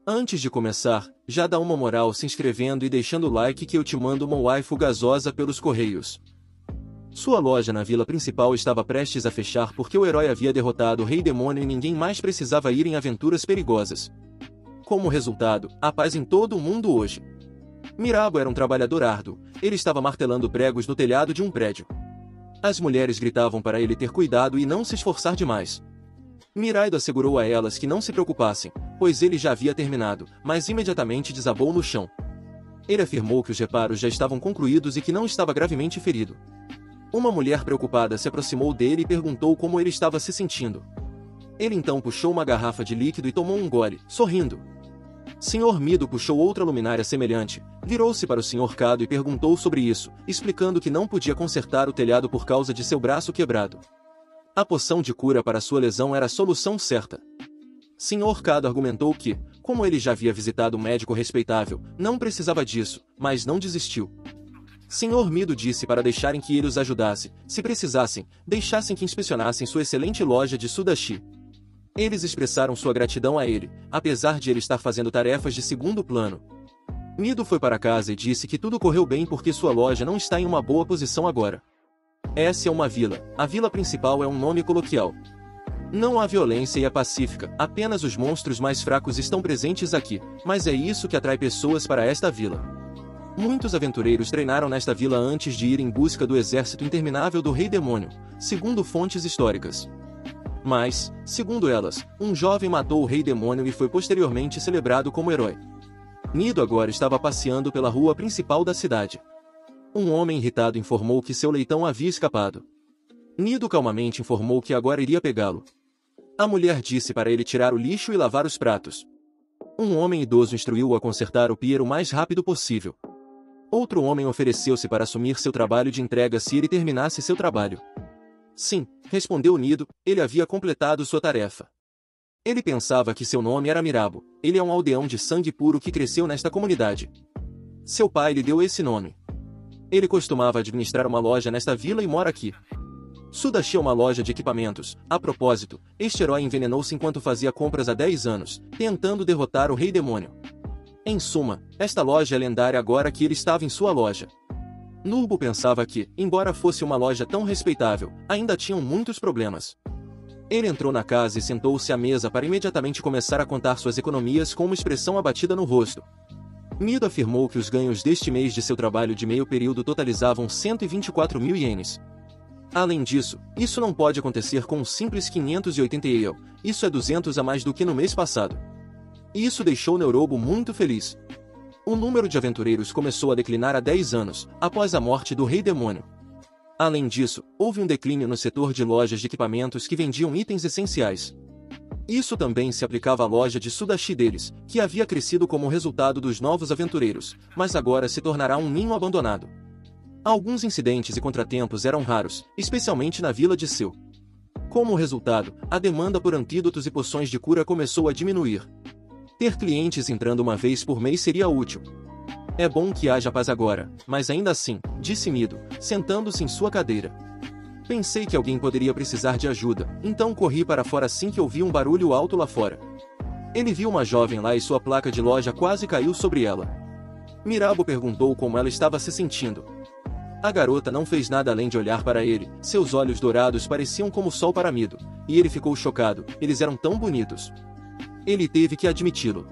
Antes de começar, já dá uma moral se inscrevendo e deixando o like que eu te mando uma waifu gasosa pelos correios. Sua loja na vila principal estava prestes a fechar porque o herói havia derrotado o Rei Demônio e ninguém mais precisava ir em aventuras perigosas. Como resultado, a paz em todo o mundo hoje. Mirabo era um trabalhador árduo, ele estava martelando pregos no telhado de um prédio. As mulheres gritavam para ele ter cuidado e não se esforçar demais. Miraido assegurou a elas que não se preocupassem, pois ele já havia terminado, mas imediatamente desabou no chão. Ele afirmou que os reparos já estavam concluídos e que não estava gravemente ferido. Uma mulher preocupada se aproximou dele e perguntou como ele estava se sentindo. Ele então puxou uma garrafa de líquido e tomou um gole, sorrindo. Sr. Mido puxou outra luminária semelhante, virou-se para o Sr. Kado e perguntou sobre isso, explicando que não podia consertar o telhado por causa de seu braço quebrado. A poção de cura para sua lesão era a solução certa. Sr. Kado argumentou que, como ele já havia visitado um médico respeitável, não precisava disso, mas não desistiu. Sr. Mido disse para deixarem que ele os ajudasse, se precisassem, deixassem que inspecionassem sua excelente loja de sudashi. Eles expressaram sua gratidão a ele, apesar de ele estar fazendo tarefas de segundo plano. Mido foi para casa e disse que tudo correu bem porque sua loja não está em uma boa posição agora. Essa é uma vila, a vila principal é um nome coloquial. Não há violência e é pacífica, apenas os monstros mais fracos estão presentes aqui, mas é isso que atrai pessoas para esta vila. Muitos aventureiros treinaram nesta vila antes de ir em busca do exército interminável do Rei Demônio, segundo fontes históricas. Mas, segundo elas, um jovem matou o Rei Demônio e foi posteriormente celebrado como herói. Nido agora estava passeando pela rua principal da cidade. Um homem irritado informou que seu leitão havia escapado. Nido calmamente informou que agora iria pegá-lo. A mulher disse para ele tirar o lixo e lavar os pratos. Um homem idoso instruiu-o a consertar o pier o mais rápido possível. Outro homem ofereceu-se para assumir seu trabalho de entrega se ele terminasse seu trabalho. Sim, respondeu Nido, ele havia completado sua tarefa. Ele pensava que seu nome era Mirabo, ele é um aldeão de sangue puro que cresceu nesta comunidade. Seu pai lhe deu esse nome. Ele costumava administrar uma loja nesta vila e mora aqui. Sudashi é uma loja de equipamentos. A propósito, este herói envenenou-se enquanto fazia compras há 10 anos, tentando derrotar o Rei Demônio. Em suma, esta loja é lendária agora que ele estava em sua loja. Nurbo pensava que, embora fosse uma loja tão respeitável, ainda tinham muitos problemas. Ele entrou na casa e sentou-se à mesa para imediatamente começar a contar suas economias com uma expressão abatida no rosto. Mido afirmou que os ganhos deste mês de seu trabalho de meio período totalizavam 124 mil ienes. Além disso, isso não pode acontecer com um simples 580 ienes, isso é 200 a mais do que no mês passado. Isso deixou Neurobo muito feliz. O número de aventureiros começou a declinar há 10 anos, após a morte do Rei Demônio. Além disso, houve um declínio no setor de lojas de equipamentos que vendiam itens essenciais. Isso também se aplicava à loja de sudashi deles, que havia crescido como resultado dos novos aventureiros, mas agora se tornará um ninho abandonado. Alguns incidentes e contratempos eram raros, especialmente na vila de Seu. Como resultado, a demanda por antídotos e poções de cura começou a diminuir. Ter clientes entrando uma vez por mês seria útil. É bom que haja paz agora, mas ainda assim, disse Mido, sentando-se em sua cadeira. Pensei que alguém poderia precisar de ajuda, então corri para fora assim que ouvi um barulho alto lá fora. Ele viu uma jovem lá e sua placa de loja quase caiu sobre ela. Mirabo perguntou como ela estava se sentindo. A garota não fez nada além de olhar para ele, seus olhos dourados pareciam como o sol para Mido, e ele ficou chocado, eles eram tão bonitos. Ele teve que admiti-lo.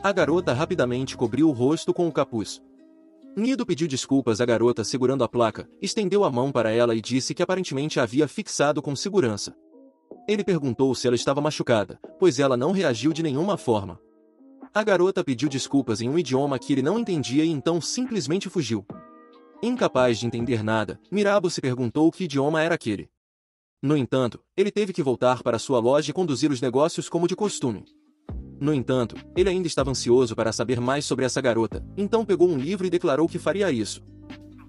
A garota rapidamente cobriu o rosto com o capuz. Nido pediu desculpas à garota segurando a placa, estendeu a mão para ela e disse que aparentemente a havia fixado com segurança. Ele perguntou se ela estava machucada, pois ela não reagiu de nenhuma forma. A garota pediu desculpas em um idioma que ele não entendia e então simplesmente fugiu. Incapaz de entender nada, Mirabo se perguntou que idioma era aquele. No entanto, ele teve que voltar para sua loja e conduzir os negócios como de costume. No entanto, ele ainda estava ansioso para saber mais sobre essa garota, então pegou um livro e declarou que faria isso.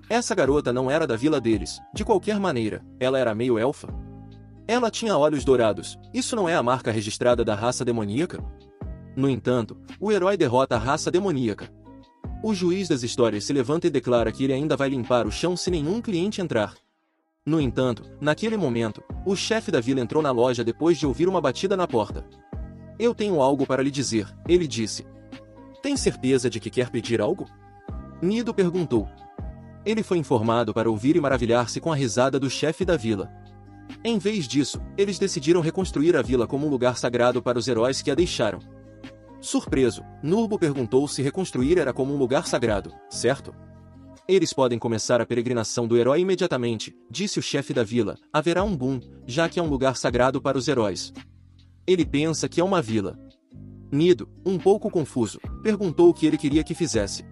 Essa garota não era da vila deles, de qualquer maneira, ela era meio elfa. Ela tinha olhos dourados, isso não é a marca registrada da raça demoníaca? No entanto, o herói derrota a raça demoníaca. O juiz das histórias se levanta e declara que ele ainda vai limpar o chão se nenhum cliente entrar. No entanto, naquele momento, o chefe da vila entrou na loja depois de ouvir uma batida na porta. Eu tenho algo para lhe dizer, ele disse. Tem certeza de que quer pedir algo? Nido perguntou. Ele foi informado para ouvir e maravilhar-se com a risada do chefe da vila. Em vez disso, eles decidiram reconstruir a vila como um lugar sagrado para os heróis que a deixaram. Surpreso, Nurbo perguntou se reconstruir era como um lugar sagrado, certo? Eles podem começar a peregrinação do herói imediatamente, disse o chefe da vila. Haverá um boom, já que é um lugar sagrado para os heróis. Ele pensa que é uma vila. Nido, um pouco confuso, perguntou o que ele queria que fizesse.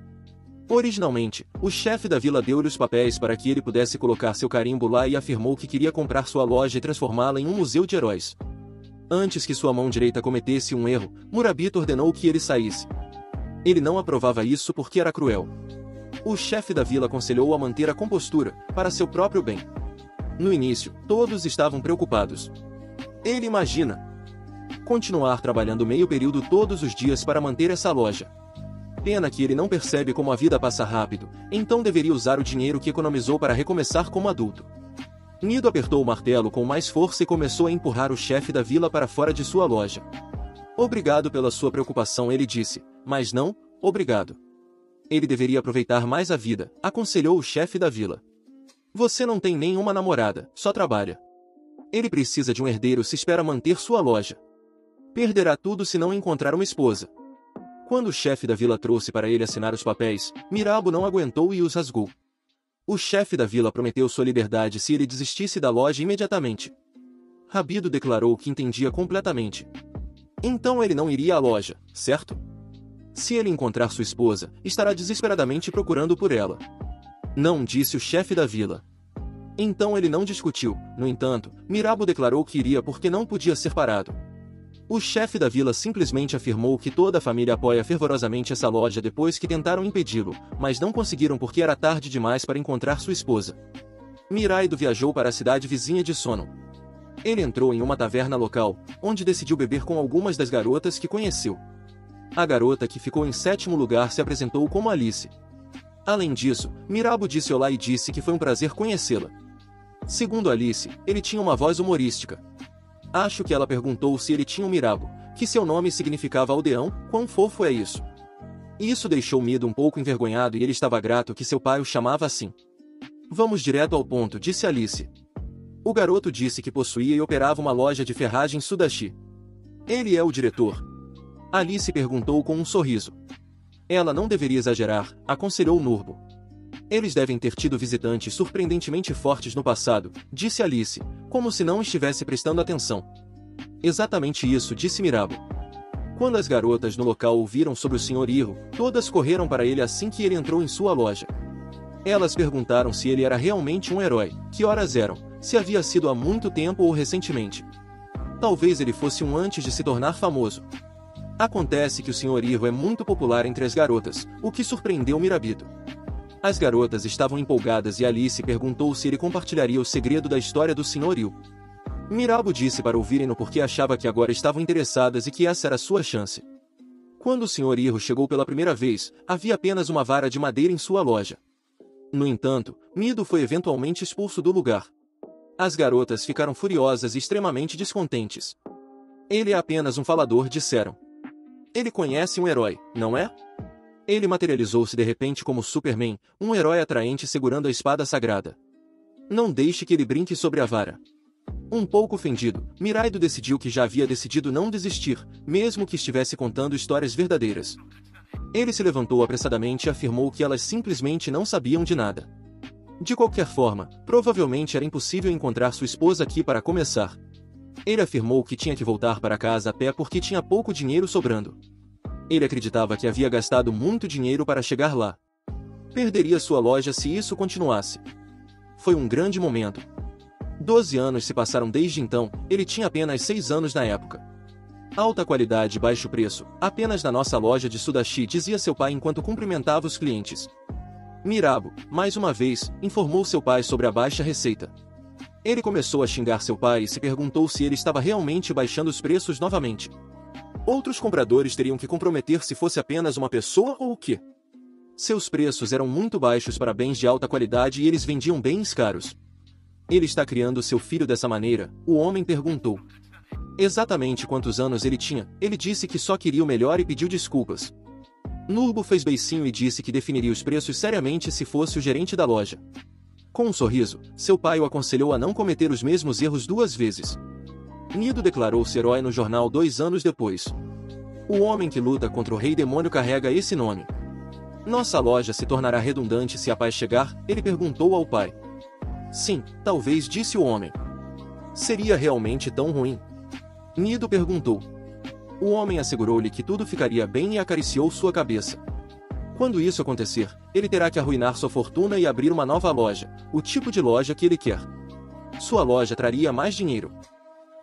Originalmente, o chefe da vila deu-lhe os papéis para que ele pudesse colocar seu carimbo lá e afirmou que queria comprar sua loja e transformá-la em um museu de heróis. Antes que sua mão direita cometesse um erro, Murabito ordenou que ele saísse. Ele não aprovava isso porque era cruel. O chefe da vila aconselhou-o a manter a compostura, para seu próprio bem. No início, todos estavam preocupados. Ele imagina continuar trabalhando meio período todos os dias para manter essa loja. Pena que ele não percebe como a vida passa rápido, então deveria usar o dinheiro que economizou para recomeçar como adulto. Nido apertou o martelo com mais força e começou a empurrar o chefe da vila para fora de sua loja. Obrigado pela sua preocupação, ele disse, mas não, obrigado. Ele deveria aproveitar mais a vida, aconselhou o chefe da vila. Você não tem nenhuma namorada, só trabalha. Ele precisa de um herdeiro se espera manter sua loja. Perderá tudo se não encontrar uma esposa. Quando o chefe da vila trouxe para ele assinar os papéis, Mirabo não aguentou e os rasgou. O chefe da vila prometeu sua liberdade se ele desistisse da loja imediatamente. Rabido declarou que entendia completamente. Então ele não iria à loja, certo? Se ele encontrar sua esposa, estará desesperadamente procurando por ela. Não, disse o chefe da vila. Então ele não discutiu, no entanto, Mirabo declarou que iria porque não podia ser parado. O chefe da vila simplesmente afirmou que toda a família apoia fervorosamente essa loja depois que tentaram impedi-lo, mas não conseguiram porque era tarde demais para encontrar sua esposa. Miraido viajou para a cidade vizinha de Sono. Ele entrou em uma taverna local, onde decidiu beber com algumas das garotas que conheceu. A garota que ficou em 7º lugar se apresentou como Alice. Além disso, Mirabo disse olá e disse que foi um prazer conhecê-la. Segundo Alice, ele tinha uma voz humorística. Acho que ela perguntou se ele tinha um Mirabo, que seu nome significava aldeão. Quão fofo é isso? Isso deixou Mido um pouco envergonhado e ele estava grato que seu pai o chamava assim. Vamos direto ao ponto, disse Alice. O garoto disse que possuía e operava uma loja de ferragens Sudashi. Ele é o diretor? Alice perguntou com um sorriso. Ela não deveria exagerar, aconselhou Nurbo. Eles devem ter tido visitantes surpreendentemente fortes no passado, disse Alice, como se não estivesse prestando atenção. Exatamente isso, disse Mirabo. Quando as garotas no local ouviram sobre o Sr. Iroh, todas correram para ele assim que ele entrou em sua loja. Elas perguntaram se ele era realmente um herói, que horas eram, se havia sido há muito tempo ou recentemente. Talvez ele fosse um antes de se tornar famoso. Acontece que o Sr. Iroh é muito popular entre as garotas, o que surpreendeu Mirabito. As garotas estavam empolgadas e Alice perguntou se ele compartilharia o segredo da história do Sr. Iroh. Mirabo disse para ouvirem-no porque achava que agora estavam interessadas e que essa era sua chance. Quando o Sr. Iroh chegou pela primeira vez, havia apenas uma vara de madeira em sua loja. No entanto, Mido foi eventualmente expulso do lugar. As garotas ficaram furiosas e extremamente descontentes. Ele é apenas um falador, disseram. Ele conhece um herói, não é? Ele materializou-se de repente como Superman, um herói atraente segurando a espada sagrada. Não deixe que ele brinque sobre a vara. Um pouco ofendido, Miraido decidiu que já havia decidido não desistir, mesmo que estivesse contando histórias verdadeiras. Ele se levantou apressadamente e afirmou que elas simplesmente não sabiam de nada. De qualquer forma, provavelmente era impossível encontrar sua esposa aqui para começar. Ele afirmou que tinha que voltar para casa a pé porque tinha pouco dinheiro sobrando. Ele acreditava que havia gastado muito dinheiro para chegar lá. Perderia sua loja se isso continuasse. Foi um grande momento. 12 anos se passaram desde então, ele tinha apenas 6 anos na época. Alta qualidade e baixo preço, apenas na nossa loja de Sudashi, dizia seu pai enquanto cumprimentava os clientes. Mirabo, mais uma vez, informou seu pai sobre a baixa receita. Ele começou a xingar seu pai e se perguntou se ele estava realmente baixando os preços novamente. Outros compradores teriam que comprometer se fosse apenas uma pessoa ou o quê? Seus preços eram muito baixos para bens de alta qualidade e eles vendiam bens caros. Ele está criando seu filho dessa maneira? O homem perguntou. Exatamente quantos anos ele tinha, ele disse que só queria o melhor e pediu desculpas. Nurbo fez beicinho e disse que definiria os preços seriamente se fosse o gerente da loja. Com um sorriso, seu pai o aconselhou a não cometer os mesmos erros 2 vezes. Nido declarou-se herói no jornal 2 anos depois. O homem que luta contra o rei demônio carrega esse nome. Nossa loja se tornará redundante se a paz chegar? Ele perguntou ao pai. Sim, talvez, disse o homem. Seria realmente tão ruim? Nido perguntou. O homem assegurou-lhe que tudo ficaria bem e acariciou sua cabeça. Quando isso acontecer, ele terá que arruinar sua fortuna e abrir uma nova loja, o tipo de loja que ele quer. Sua loja traria mais dinheiro.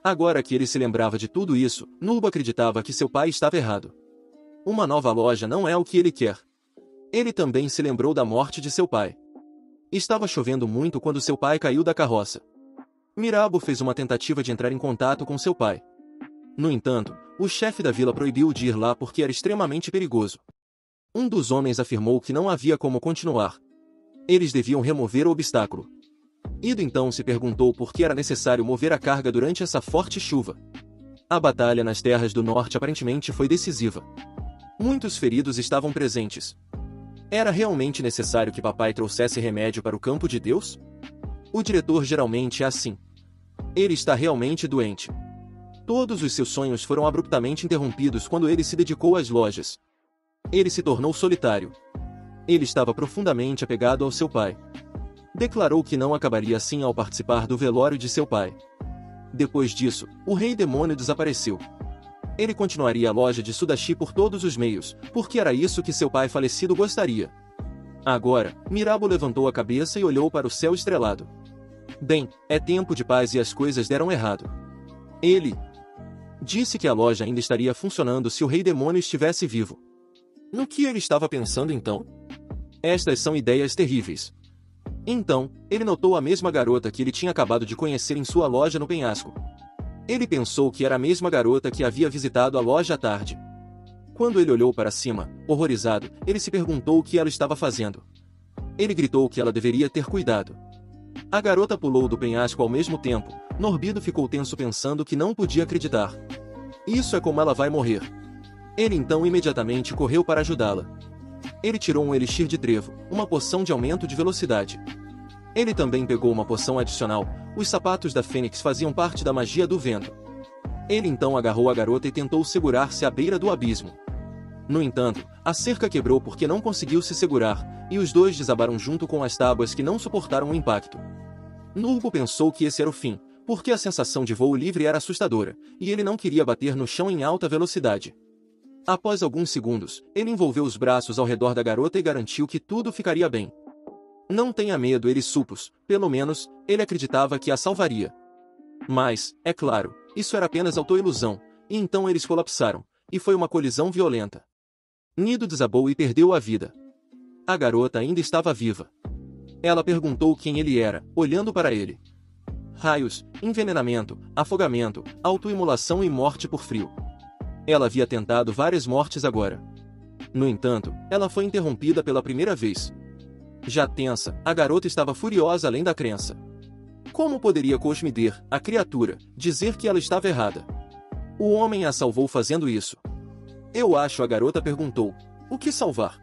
Agora que ele se lembrava de tudo isso, Nurbo acreditava que seu pai estava errado. Uma nova loja não é o que ele quer. Ele também se lembrou da morte de seu pai. Estava chovendo muito quando seu pai caiu da carroça. Mirabo fez uma tentativa de entrar em contato com seu pai. No entanto, o chefe da vila proibiu-o de ir lá porque era extremamente perigoso. Um dos homens afirmou que não havia como continuar. Eles deviam remover o obstáculo. Ido então se perguntou por que era necessário mover a carga durante essa forte chuva. A batalha nas terras do norte aparentemente foi decisiva. Muitos feridos estavam presentes. Era realmente necessário que papai trouxesse remédio para o campo de Deus? O diretor geralmente é assim. Ele está realmente doente. Todos os seus sonhos foram abruptamente interrompidos quando ele se dedicou às lojas. Ele se tornou solitário. Ele estava profundamente apegado ao seu pai. Declarou que não acabaria assim ao participar do velório de seu pai. Depois disso, o rei demônio desapareceu. Ele continuaria a loja de Sudashi por todos os meios, porque era isso que seu pai falecido gostaria. Agora, Mirabo levantou a cabeça e olhou para o céu estrelado. Bem, é tempo de paz e as coisas deram errado. Ele disse que a loja ainda estaria funcionando se o rei demônio estivesse vivo. No que ele estava pensando então? Estas são ideias terríveis. Então, ele notou a mesma garota que ele tinha acabado de conhecer em sua loja no penhasco. Ele pensou que era a mesma garota que havia visitado a loja à tarde. Quando ele olhou para cima, horrorizado, ele se perguntou o que ela estava fazendo. Ele gritou que ela deveria ter cuidado. A garota pulou do penhasco ao mesmo tempo. Norbido ficou tenso pensando que não podia acreditar. Isso é como ela vai morrer. Ele então imediatamente correu para ajudá-la. Ele tirou um elixir de trevo, uma poção de aumento de velocidade. Ele também pegou uma poção adicional. Os sapatos da Fênix faziam parte da magia do vento. Ele então agarrou a garota e tentou segurar-se à beira do abismo. No entanto, a cerca quebrou porque não conseguiu se segurar, e os dois desabaram junto com as tábuas que não suportaram o impacto. Nurbo pensou que esse era o fim, porque a sensação de voo livre era assustadora, e ele não queria bater no chão em alta velocidade. Após alguns segundos, ele envolveu os braços ao redor da garota e garantiu que tudo ficaria bem. Não tenha medo, ele supôs, pelo menos, ele acreditava que a salvaria. Mas, é claro, isso era apenas autoilusão, e então eles colapsaram, e foi uma colisão violenta. Nido desabou e perdeu a vida. A garota ainda estava viva. Ela perguntou quem ele era, olhando para ele. Raios, envenenamento, afogamento, autoimolação e morte por frio. Ela havia tentado várias mortes agora. No entanto, ela foi interrompida pela primeira vez. Já tensa, a garota estava furiosa além da crença. Como poderia Cosmider, a criatura, dizer que ela estava errada? O homem a salvou fazendo isso. Eu acho, a garota perguntou. O que salvar?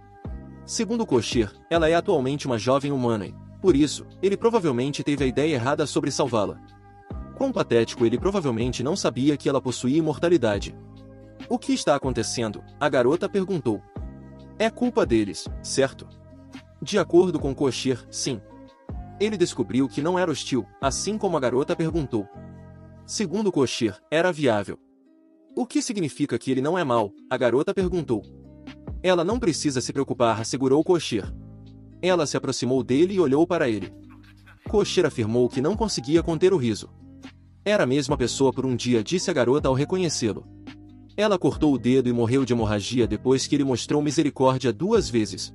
Segundo Koshir, ela é atualmente uma jovem humana e, por isso, ele provavelmente teve a ideia errada sobre salvá-la. Quão patético, ele provavelmente não sabia que ela possuía imortalidade. O que está acontecendo? A garota perguntou. É culpa deles, certo? De acordo com Koshir, sim. Ele descobriu que não era hostil, assim como a garota perguntou. Segundo Koshir, era viável. O que significa que ele não é mau? A garota perguntou. Ela não precisa se preocupar, assegurou Koshir. Ela se aproximou dele e olhou para ele. Koshir afirmou que não conseguia conter o riso. Era a mesma pessoa por um dia, disse a garota ao reconhecê-lo. Ela cortou o dedo e morreu de hemorragia depois que ele mostrou misericórdia 2 vezes.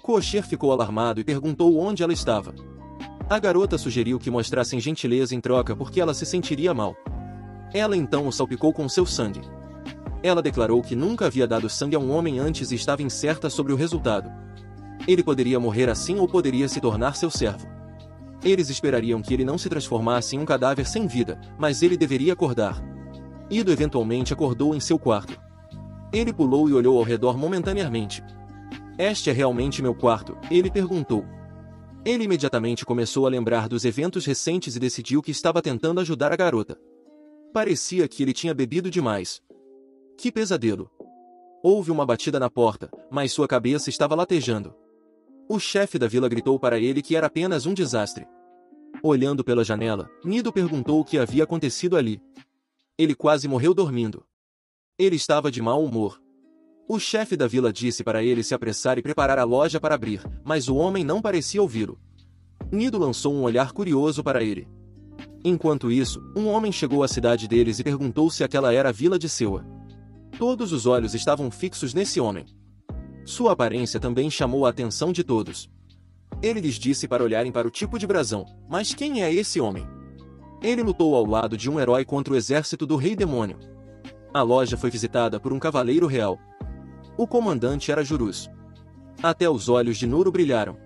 Koshir ficou alarmado e perguntou onde ela estava. A garota sugeriu que mostrassem gentileza em troca porque ela se sentiria mal. Ela então o salpicou com seu sangue. Ela declarou que nunca havia dado sangue a um homem antes e estava incerta sobre o resultado. Ele poderia morrer assim ou poderia se tornar seu servo. Eles esperariam que ele não se transformasse em um cadáver sem vida, mas ele deveria acordar. Ido eventualmente acordou em seu quarto. Ele pulou e olhou ao redor momentaneamente. Este é realmente meu quarto? Ele perguntou. Ele imediatamente começou a lembrar dos eventos recentes e decidiu que estava tentando ajudar a garota. Parecia que ele tinha bebido demais. Que pesadelo! Houve uma batida na porta, mas sua cabeça estava latejando. O chefe da vila gritou para ele que era apenas um desastre. Olhando pela janela, Nido perguntou o que havia acontecido ali. Ele quase morreu dormindo. Ele estava de mau humor. O chefe da vila disse para ele se apressar e preparar a loja para abrir, mas o homem não parecia ouvi-lo. Nido lançou um olhar curioso para ele. Enquanto isso, um homem chegou à cidade deles e perguntou se aquela era a vila de Sewa. Todos os olhos estavam fixos nesse homem. Sua aparência também chamou a atenção de todos. Ele lhes disse para olharem para o tipo de brasão, mas quem é esse homem? Ele lutou ao lado de um herói contra o exército do Rei Demônio. A loja foi visitada por um cavaleiro real. O comandante era Jurus. Até os olhos de Nuro brilharam.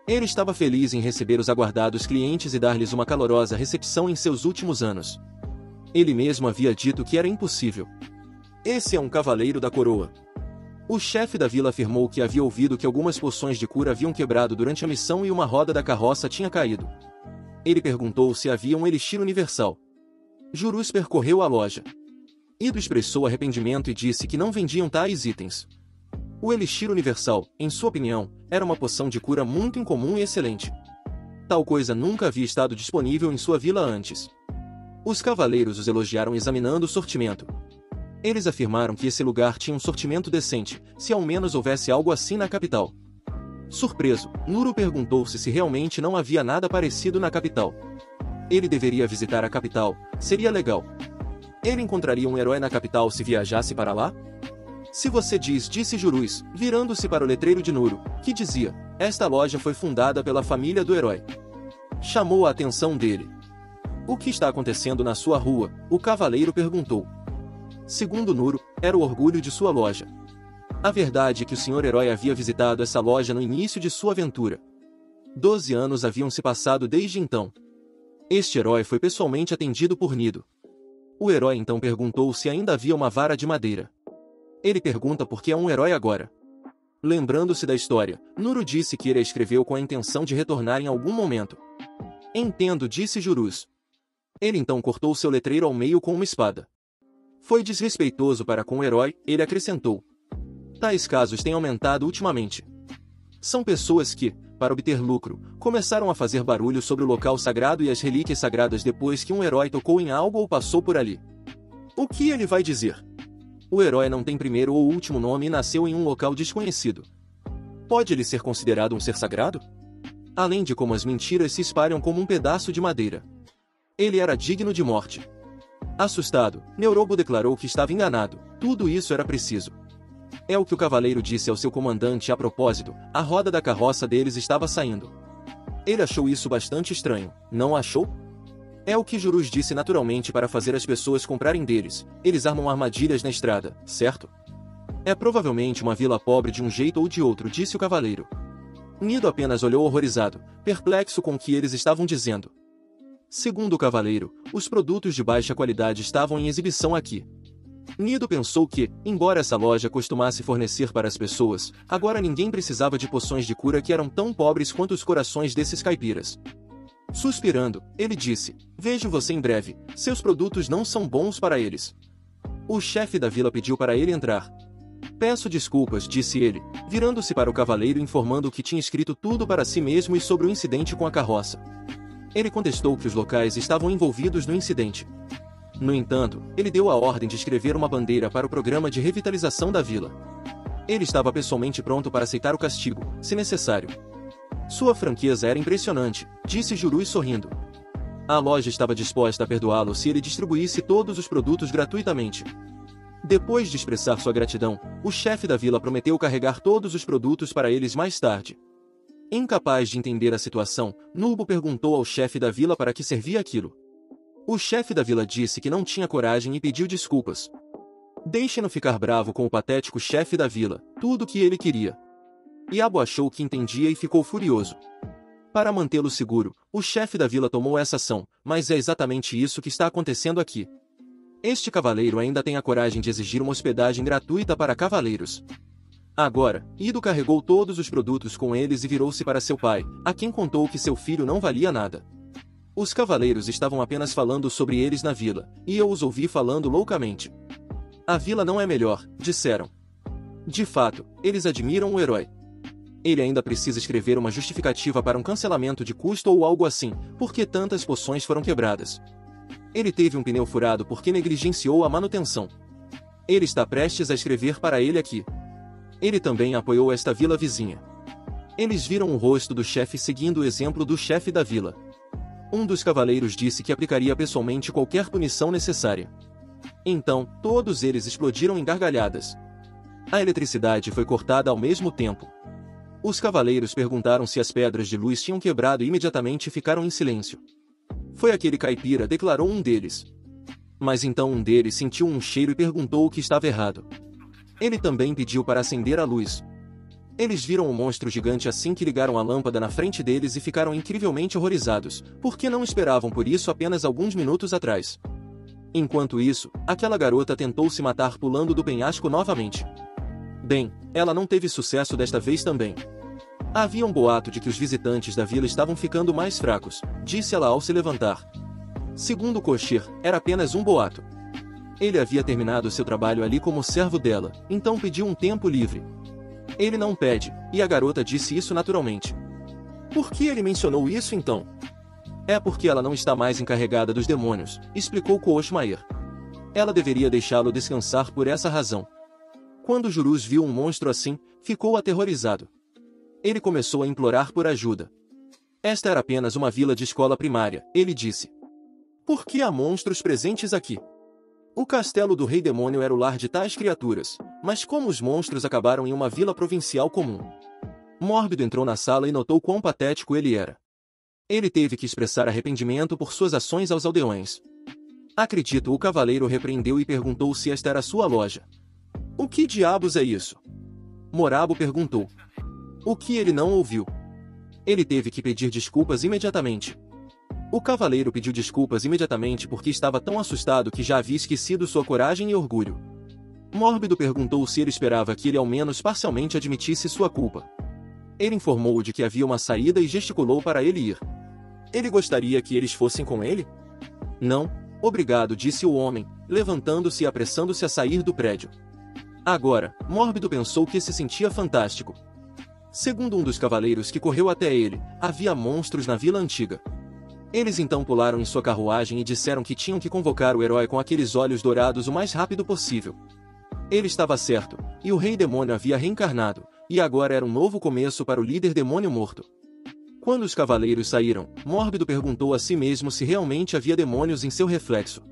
Ele estava feliz em receber os aguardados clientes e dar-lhes uma calorosa recepção em seus últimos anos. Ele mesmo havia dito que era impossível. Esse é um cavaleiro da coroa. O chefe da vila afirmou que havia ouvido que algumas poções de cura haviam quebrado durante a missão e uma roda da carroça tinha caído. Ele perguntou se havia um elixir universal. Jurus percorreu a loja. Ido expressou arrependimento e disse que não vendiam tais itens. O elixir universal, em sua opinião, era uma poção de cura muito incomum e excelente. Tal coisa nunca havia estado disponível em sua vila antes. Os cavaleiros os elogiaram examinando o sortimento. Eles afirmaram que esse lugar tinha um sortimento decente, se ao menos houvesse algo assim na capital. Surpreso, Nuro perguntou-se se realmente não havia nada parecido na capital. Ele deveria visitar a capital, seria legal. Ele encontraria um herói na capital se viajasse para lá? Se você diz, disse Jurus, virando-se para o letreiro de Nuro, que dizia, esta loja foi fundada pela família do herói. Chamou a atenção dele. O que está acontecendo na sua rua? O cavaleiro perguntou. Segundo Nuro, era o orgulho de sua loja. A verdade é que o senhor herói havia visitado essa loja no início de sua aventura. 12 anos haviam se passado desde então. Este herói foi pessoalmente atendido por Nido. O herói então perguntou se ainda havia uma vara de madeira. Ele pergunta por que é um herói agora. Lembrando-se da história, Nuro disse que ele a escreveu com a intenção de retornar em algum momento. Entendo, disse Jurus. Ele então cortou seu letreiro ao meio com uma espada. Foi desrespeitoso para com o herói, ele acrescentou. Tais casos têm aumentado ultimamente. São pessoas que, para obter lucro, começaram a fazer barulho sobre o local sagrado e as relíquias sagradas depois que um herói tocou em algo ou passou por ali. O que ele vai dizer? O herói não tem primeiro ou último nome e nasceu em um local desconhecido. Pode ele ser considerado um ser sagrado? Além de como as mentiras se espalham como um pedaço de madeira. Ele era digno de morte. Assustado, Neurobo declarou que estava enganado, tudo isso era preciso. É o que o cavaleiro disse ao seu comandante a propósito, a roda da carroça deles estava saindo. Ele achou isso bastante estranho, não achou? É o que Jurus disse naturalmente para fazer as pessoas comprarem deles, eles armam armadilhas na estrada, certo? É provavelmente uma vila pobre de um jeito ou de outro, disse o cavaleiro. Nido apenas olhou horrorizado, perplexo com o que eles estavam dizendo. Segundo o cavaleiro, os produtos de baixa qualidade estavam em exibição aqui. Nido pensou que, embora essa loja costumasse fornecer para as pessoas, agora ninguém precisava de poções de cura que eram tão pobres quanto os corações desses caipiras. Suspirando, ele disse, vejo você em breve, seus produtos não são bons para eles. O chefe da vila pediu para ele entrar. Peço desculpas, disse ele, virando-se para o cavaleiro informando que tinha escrito tudo para si mesmo e sobre o incidente com a carroça. Ele contestou que os locais estavam envolvidos no incidente. No entanto, ele deu a ordem de escrever uma bandeira para o programa de revitalização da vila. Ele estava pessoalmente pronto para aceitar o castigo, se necessário. Sua franqueza era impressionante, disse Jurus sorrindo. A loja estava disposta a perdoá-lo se ele distribuísse todos os produtos gratuitamente. Depois de expressar sua gratidão, o chefe da vila prometeu carregar todos os produtos para eles mais tarde. Incapaz de entender a situação, Nurbo perguntou ao chefe da vila para que servia aquilo. O chefe da vila disse que não tinha coragem e pediu desculpas. Deixe-no ficar bravo com o patético chefe da vila, tudo o que ele queria. Yabo achou que entendia e ficou furioso. Para mantê-lo seguro, o chefe da vila tomou essa ação, mas é exatamente isso que está acontecendo aqui. Este cavaleiro ainda tem a coragem de exigir uma hospedagem gratuita para cavaleiros. Agora, Ido carregou todos os produtos com eles e virou-se para seu pai, a quem contou que seu filho não valia nada. Os cavaleiros estavam apenas falando sobre eles na vila, e eu os ouvi falando loucamente. A vila não é melhor, disseram. De fato, eles admiram o herói. Ele ainda precisa escrever uma justificativa para um cancelamento de custo ou algo assim, porque tantas poções foram quebradas. Ele teve um pneu furado porque negligenciou a manutenção. Ele está prestes a escrever para ele aqui. Ele também apoiou esta vila vizinha. Eles viram o rosto do chefe seguindo o exemplo do chefe da vila. Um dos cavaleiros disse que aplicaria pessoalmente qualquer punição necessária. Então, todos eles explodiram em gargalhadas. A eletricidade foi cortada ao mesmo tempo. Os cavaleiros perguntaram se as pedras de luz tinham quebrado e imediatamente ficaram em silêncio. Foi aquele caipira, declarou um deles. Mas então um deles sentiu um cheiro e perguntou o que estava errado. Ele também pediu para acender a luz. Eles viram o monstro gigante assim que ligaram a lâmpada na frente deles e ficaram incrivelmente horrorizados, porque não esperavam por isso apenas alguns minutos atrás. Enquanto isso, aquela garota tentou se matar pulando do penhasco novamente. Bem, ela não teve sucesso desta vez também. Havia um boato de que os visitantes da vila estavam ficando mais fracos, disse ela ao se levantar. Segundo Koshir, era apenas um boato. Ele havia terminado seu trabalho ali como servo dela, então pediu um tempo livre. Ele não pede, e a garota disse isso naturalmente. Por que ele mencionou isso então? É porque ela não está mais encarregada dos demônios, explicou Koshmair. Ela deveria deixá-lo descansar por essa razão. Quando Jurus viu um monstro assim, ficou aterrorizado. Ele começou a implorar por ajuda. Esta era apenas uma vila de escola primária, ele disse. Por que há monstros presentes aqui? O castelo do Rei Demônio era o lar de tais criaturas, mas como os monstros acabaram em uma vila provincial comum? Mórbido entrou na sala e notou quão patético ele era. Ele teve que expressar arrependimento por suas ações aos aldeões. Acredito, o cavaleiro repreendeu e perguntou se esta era sua loja. O que diabos é isso? Morabo perguntou. O que ele não ouviu? Ele teve que pedir desculpas imediatamente. O cavaleiro pediu desculpas imediatamente porque estava tão assustado que já havia esquecido sua coragem e orgulho. Mórbido perguntou se ele esperava que ele ao menos parcialmente admitisse sua culpa. Ele informou-o de que havia uma saída e gesticulou para ele ir. Ele gostaria que eles fossem com ele? Não, obrigado, disse o homem, levantando-se e apressando-se a sair do prédio. Agora, Mórbido pensou que se sentia fantástico. Segundo um dos cavaleiros que correu até ele, havia monstros na vila antiga. Eles então pularam em sua carruagem e disseram que tinham que convocar o herói com aqueles olhos dourados o mais rápido possível. Ele estava certo, e o Rei Demônio havia reencarnado, e agora era um novo começo para o líder demônio morto. Quando os cavaleiros saíram, Mórbido perguntou a si mesmo se realmente havia demônios em seu reflexo.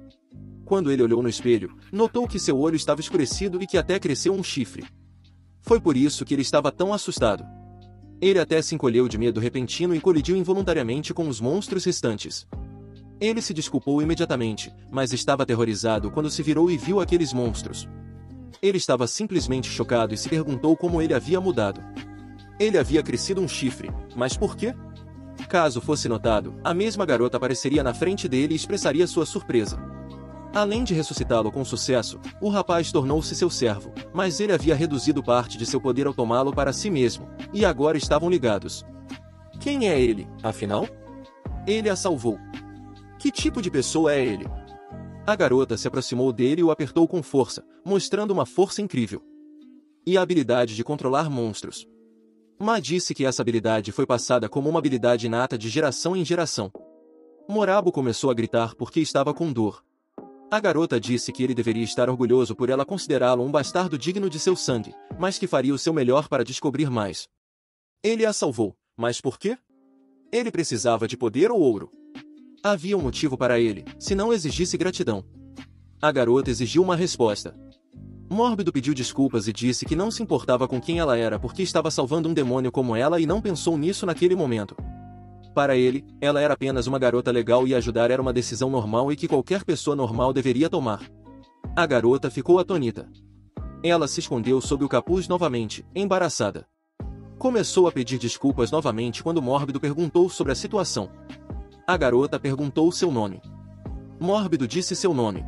Quando ele olhou no espelho, notou que seu olho estava escurecido e que até cresceu um chifre. Foi por isso que ele estava tão assustado. Ele até se encolheu de medo repentino e colidiu involuntariamente com os monstros restantes. Ele se desculpou imediatamente, mas estava aterrorizado quando se virou e viu aqueles monstros. Ele estava simplesmente chocado e se perguntou como ele havia mudado. Ele havia crescido um chifre, mas por quê? Caso fosse notado, a mesma garota apareceria na frente dele e expressaria sua surpresa. Além de ressuscitá-lo com sucesso, o rapaz tornou-se seu servo, mas ele havia reduzido parte de seu poder ao tomá-lo para si mesmo, e agora estavam ligados. Quem é ele, afinal? Ele a salvou. Que tipo de pessoa é ele? A garota se aproximou dele e o apertou com força, mostrando uma força incrível. E a habilidade de controlar monstros. Ma disse que essa habilidade foi passada como uma habilidade inata de geração em geração. Morabo começou a gritar porque estava com dor. A garota disse que ele deveria estar orgulhoso por ela considerá-lo um bastardo digno de seu sangue, mas que faria o seu melhor para descobrir mais. Ele a salvou, mas por quê? Ele precisava de poder ou ouro? Havia um motivo para ele, se não exigisse gratidão. A garota exigiu uma resposta. Mórbido pediu desculpas e disse que não se importava com quem ela era porque estava salvando um demônio como ela e não pensou nisso naquele momento. Para ele, ela era apenas uma garota legal e ajudar era uma decisão normal e que qualquer pessoa normal deveria tomar. A garota ficou atônita. Ela se escondeu sob o capuz novamente, embaraçada. Começou a pedir desculpas novamente quando Mórbido perguntou sobre a situação. A garota perguntou seu nome. Mórbido disse seu nome.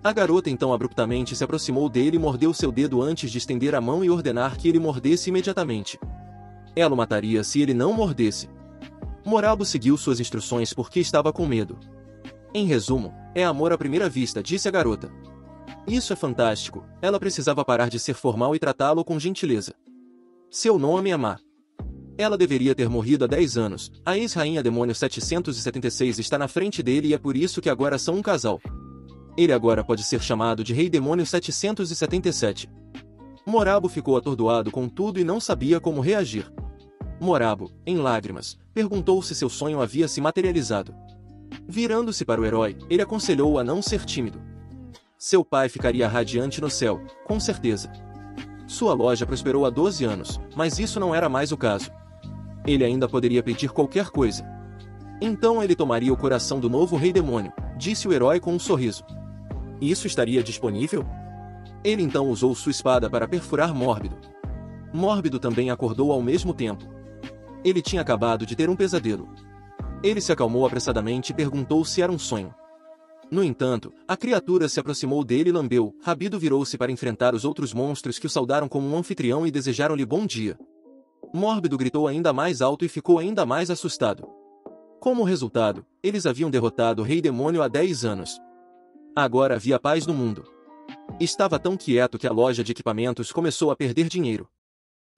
A garota então abruptamente se aproximou dele e mordeu seu dedo antes de estender a mão e ordenar que ele mordesse imediatamente. Ela o mataria se ele não mordesse. Morabo seguiu suas instruções porque estava com medo. Em resumo, é amor à primeira vista, disse a garota. Isso é fantástico, ela precisava parar de ser formal e tratá-lo com gentileza. Seu nome é Ma. Ela deveria ter morrido há 10 anos, a ex-rainha demônio 776 está na frente dele e é por isso que agora são um casal. Ele agora pode ser chamado de Rei Demônio 777. Morabo ficou atordoado com tudo e não sabia como reagir. Morabo, em lágrimas, perguntou se seu sonho havia se materializado. Virando-se para o herói, ele aconselhou-o a não ser tímido. Seu pai ficaria radiante no céu, com certeza. Sua loja prosperou há 12 anos, mas isso não era mais o caso. Ele ainda poderia pedir qualquer coisa. Então ele tomaria o coração do novo Rei Demônio, disse o herói com um sorriso. Isso estaria disponível? Ele então usou sua espada para perfurar Mórbido. Mórbido também acordou ao mesmo tempo. Ele tinha acabado de ter um pesadelo. Ele se acalmou apressadamente e perguntou se era um sonho. No entanto, a criatura se aproximou dele e lambeu. Rabido virou-se para enfrentar os outros monstros que o saudaram como um anfitrião e desejaram-lhe bom dia. Mórbido gritou ainda mais alto e ficou ainda mais assustado. Como resultado, eles haviam derrotado o Rei Demônio há 10 anos. Agora havia paz no mundo. Estava tão quieto que a loja de equipamentos começou a perder dinheiro.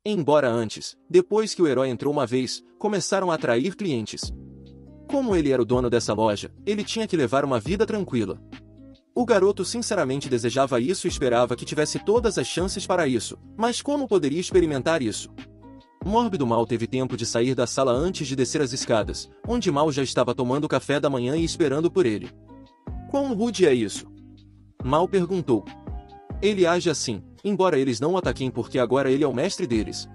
Embora antes, depois que o herói entrou uma vez, começaram a atrair clientes. Como ele era o dono dessa loja, ele tinha que levar uma vida tranquila. O garoto sinceramente desejava isso e esperava que tivesse todas as chances para isso, mas como poderia experimentar isso? Mórbido mal teve tempo de sair da sala antes de descer as escadas, onde Mal já estava tomando café da manhã e esperando por ele. Quão rude é isso? Mal perguntou. Ele age assim, embora eles não o ataquem porque agora ele é o mestre deles.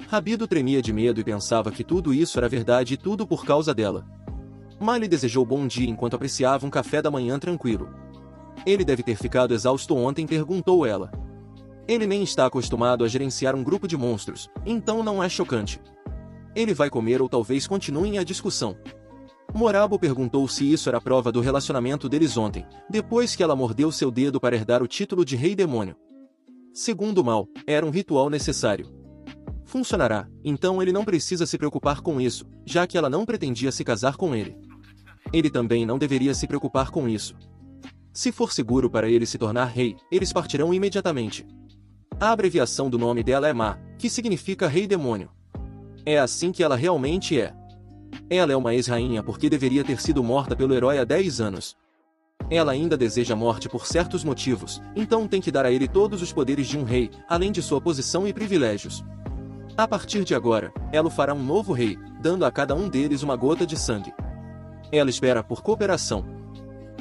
Rabido tremia de medo e pensava que tudo isso era verdade e tudo por causa dela. Mal lhe desejou bom dia enquanto apreciava um café da manhã tranquilo. Ele deve ter ficado exausto ontem, perguntou ela. Ele nem está acostumado a gerenciar um grupo de monstros, então não é chocante. Ele vai comer ou talvez continuem a discussão. Morabo perguntou se isso era prova do relacionamento deles ontem, depois que ela mordeu seu dedo para herdar o título de Rei Demônio. Segundo Mal, era um ritual necessário. Funcionará, então ele não precisa se preocupar com isso, já que ela não pretendia se casar com ele. Ele também não deveria se preocupar com isso. Se for seguro para ele se tornar rei, eles partirão imediatamente. A abreviação do nome dela é Ma, que significa Rei Demônio. É assim que ela realmente é. Ela é uma ex-rainha porque deveria ter sido morta pelo herói há 10 anos. Ela ainda deseja a morte por certos motivos, então tem que dar a ele todos os poderes de um rei, além de sua posição e privilégios. A partir de agora, ela o fará um novo rei, dando a cada um deles uma gota de sangue. Ela espera por cooperação.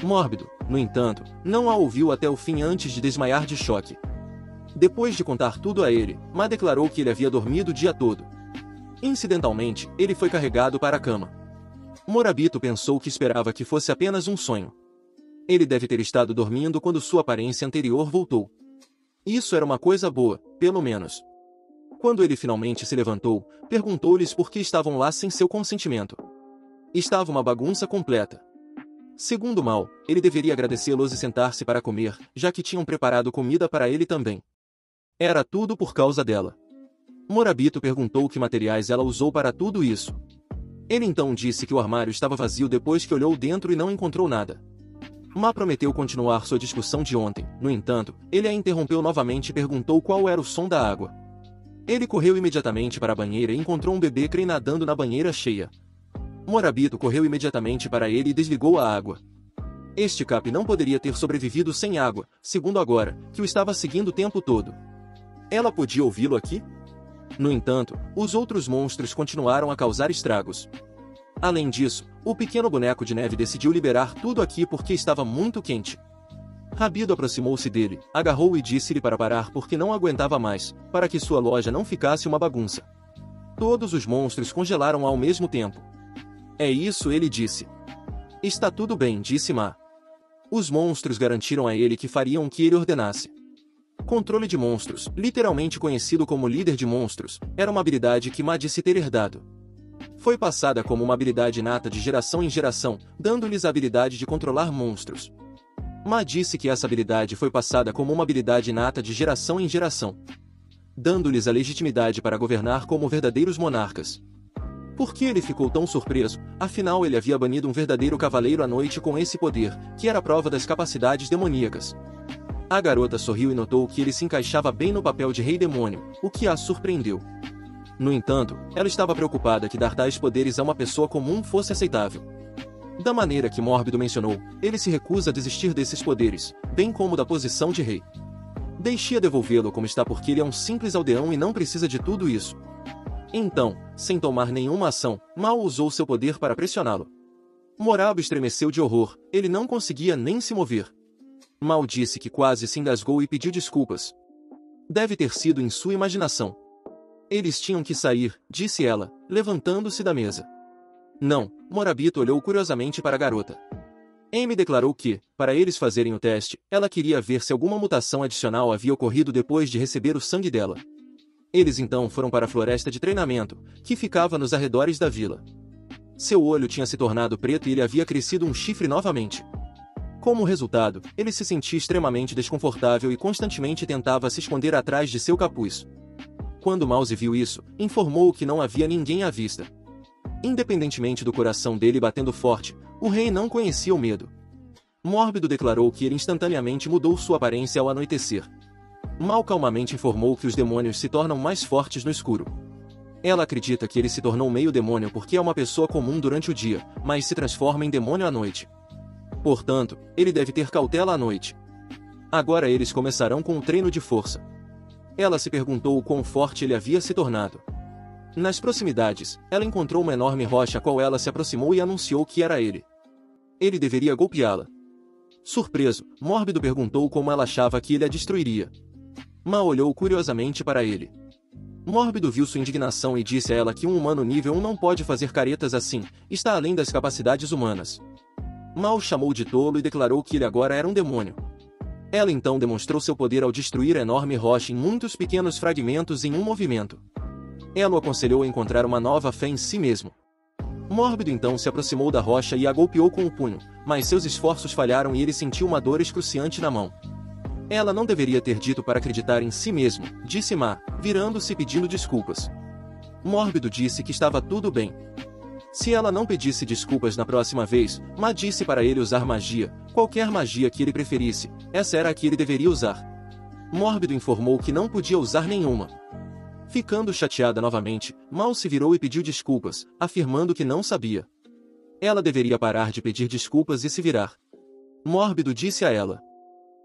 Mórbido, no entanto, não a ouviu até o fim antes de desmaiar de choque. Depois de contar tudo a ele, Ma declarou que ele havia dormido o dia todo. Incidentalmente, ele foi carregado para a cama. Morabito pensou que esperava que fosse apenas um sonho. Ele deve ter estado dormindo quando sua aparência anterior voltou. Isso era uma coisa boa, pelo menos. Quando ele finalmente se levantou, perguntou-lhes por que estavam lá sem seu consentimento. Estava uma bagunça completa. Segundo Mal, ele deveria agradecê-los e sentar-se para comer, já que tinham preparado comida para ele também. Era tudo por causa dela. Morabito perguntou que materiais ela usou para tudo isso. Ele então disse que o armário estava vazio depois que olhou dentro e não encontrou nada. Ma prometeu continuar sua discussão de ontem, no entanto, ele a interrompeu novamente e perguntou qual era o som da água. Ele correu imediatamente para a banheira e encontrou um bebê Crane nadando na banheira cheia. Morabito correu imediatamente para ele e desligou a água. Este Cap não poderia ter sobrevivido sem água, segundo agora, que o estava seguindo o tempo todo. Ela podia ouvi-lo aqui? No entanto, os outros monstros continuaram a causar estragos. Além disso, o pequeno boneco de neve decidiu liberar tudo aqui porque estava muito quente. Rabido aproximou-se dele, agarrou-o e disse-lhe para parar porque não aguentava mais, para que sua loja não ficasse uma bagunça. Todos os monstros congelaram ao mesmo tempo. É isso, ele disse. Está tudo bem, disse Ma. Os monstros garantiram a ele que fariam o que ele ordenasse. Controle de monstros, literalmente conhecido como líder de monstros, era uma habilidade que Ma disse ter herdado. Foi passada como uma habilidade inata de geração em geração, dando-lhes a habilidade de controlar monstros. Ma disse que essa habilidade foi passada como uma habilidade inata de geração em geração, dando-lhes a legitimidade para governar como verdadeiros monarcas. Por que ele ficou tão surpreso? Afinal, ele havia banido um verdadeiro cavaleiro à noite com esse poder, que era prova das capacidades demoníacas. A garota sorriu e notou que ele se encaixava bem no papel de rei demônio, o que a surpreendeu. No entanto, ela estava preocupada que dar tais poderes a uma pessoa comum fosse aceitável. Da maneira que Mórbido mencionou, ele se recusa a desistir desses poderes, bem como da posição de rei. Deixe-a devolvê-lo como está porque ele é um simples aldeão e não precisa de tudo isso. Então, sem tomar nenhuma ação, Mal usou seu poder para pressioná-lo. Morabo estremeceu de horror, ele não conseguia nem se mover. Mal disse que quase se engasgou e pediu desculpas. Deve ter sido em sua imaginação. Eles tinham que sair, disse ela, levantando-se da mesa. Não, Morabito olhou curiosamente para a garota. Amy declarou que, para eles fazerem o teste, ela queria ver se alguma mutação adicional havia ocorrido depois de receber o sangue dela. Eles então foram para a floresta de treinamento, que ficava nos arredores da vila. Seu olho tinha se tornado preto e ele havia crescido um chifre novamente. Como resultado, ele se sentia extremamente desconfortável e constantemente tentava se esconder atrás de seu capuz. Quando Mouse viu isso, informou que não havia ninguém à vista. Independentemente do coração dele batendo forte, o rei não conhecia o medo. Mórbido declarou que ele instantaneamente mudou sua aparência ao anoitecer. Mal calmamente informou que os demônios se tornam mais fortes no escuro. Ela acredita que ele se tornou meio demônio porque é uma pessoa comum durante o dia, mas se transforma em demônio à noite. Portanto, ele deve ter cautela à noite. Agora eles começarão com o treino de força. Ela se perguntou o quão forte ele havia se tornado. Nas proximidades, ela encontrou uma enorme rocha a qual ela se aproximou e anunciou que era ele. Ele deveria golpeá-la. Surpreso, Mórbido perguntou como ela achava que ele a destruiria. Ma olhou curiosamente para ele. Mórbido viu sua indignação e disse a ela que um humano nível 1 não pode fazer caretas assim, está além das capacidades humanas. Ma o chamou de tolo e declarou que ele agora era um demônio. Ela então demonstrou seu poder ao destruir a enorme rocha em muitos pequenos fragmentos em um movimento. Ela o aconselhou a encontrar uma nova fé em si mesmo. Mórbido então se aproximou da rocha e a golpeou com o punho, mas seus esforços falharam e ele sentiu uma dor excruciante na mão. Ela não deveria ter dito para acreditar em si mesmo, disse Ma, virando-se e pedindo desculpas. Mórbido disse que estava tudo bem. Se ela não pedisse desculpas na próxima vez, Ma disse para ele usar magia, qualquer magia que ele preferisse, essa era a que ele deveria usar. Mórbido informou que não podia usar nenhuma. Ficando chateada novamente, Mal se virou e pediu desculpas, afirmando que não sabia. Ela deveria parar de pedir desculpas e se virar. Mórbido disse a ela.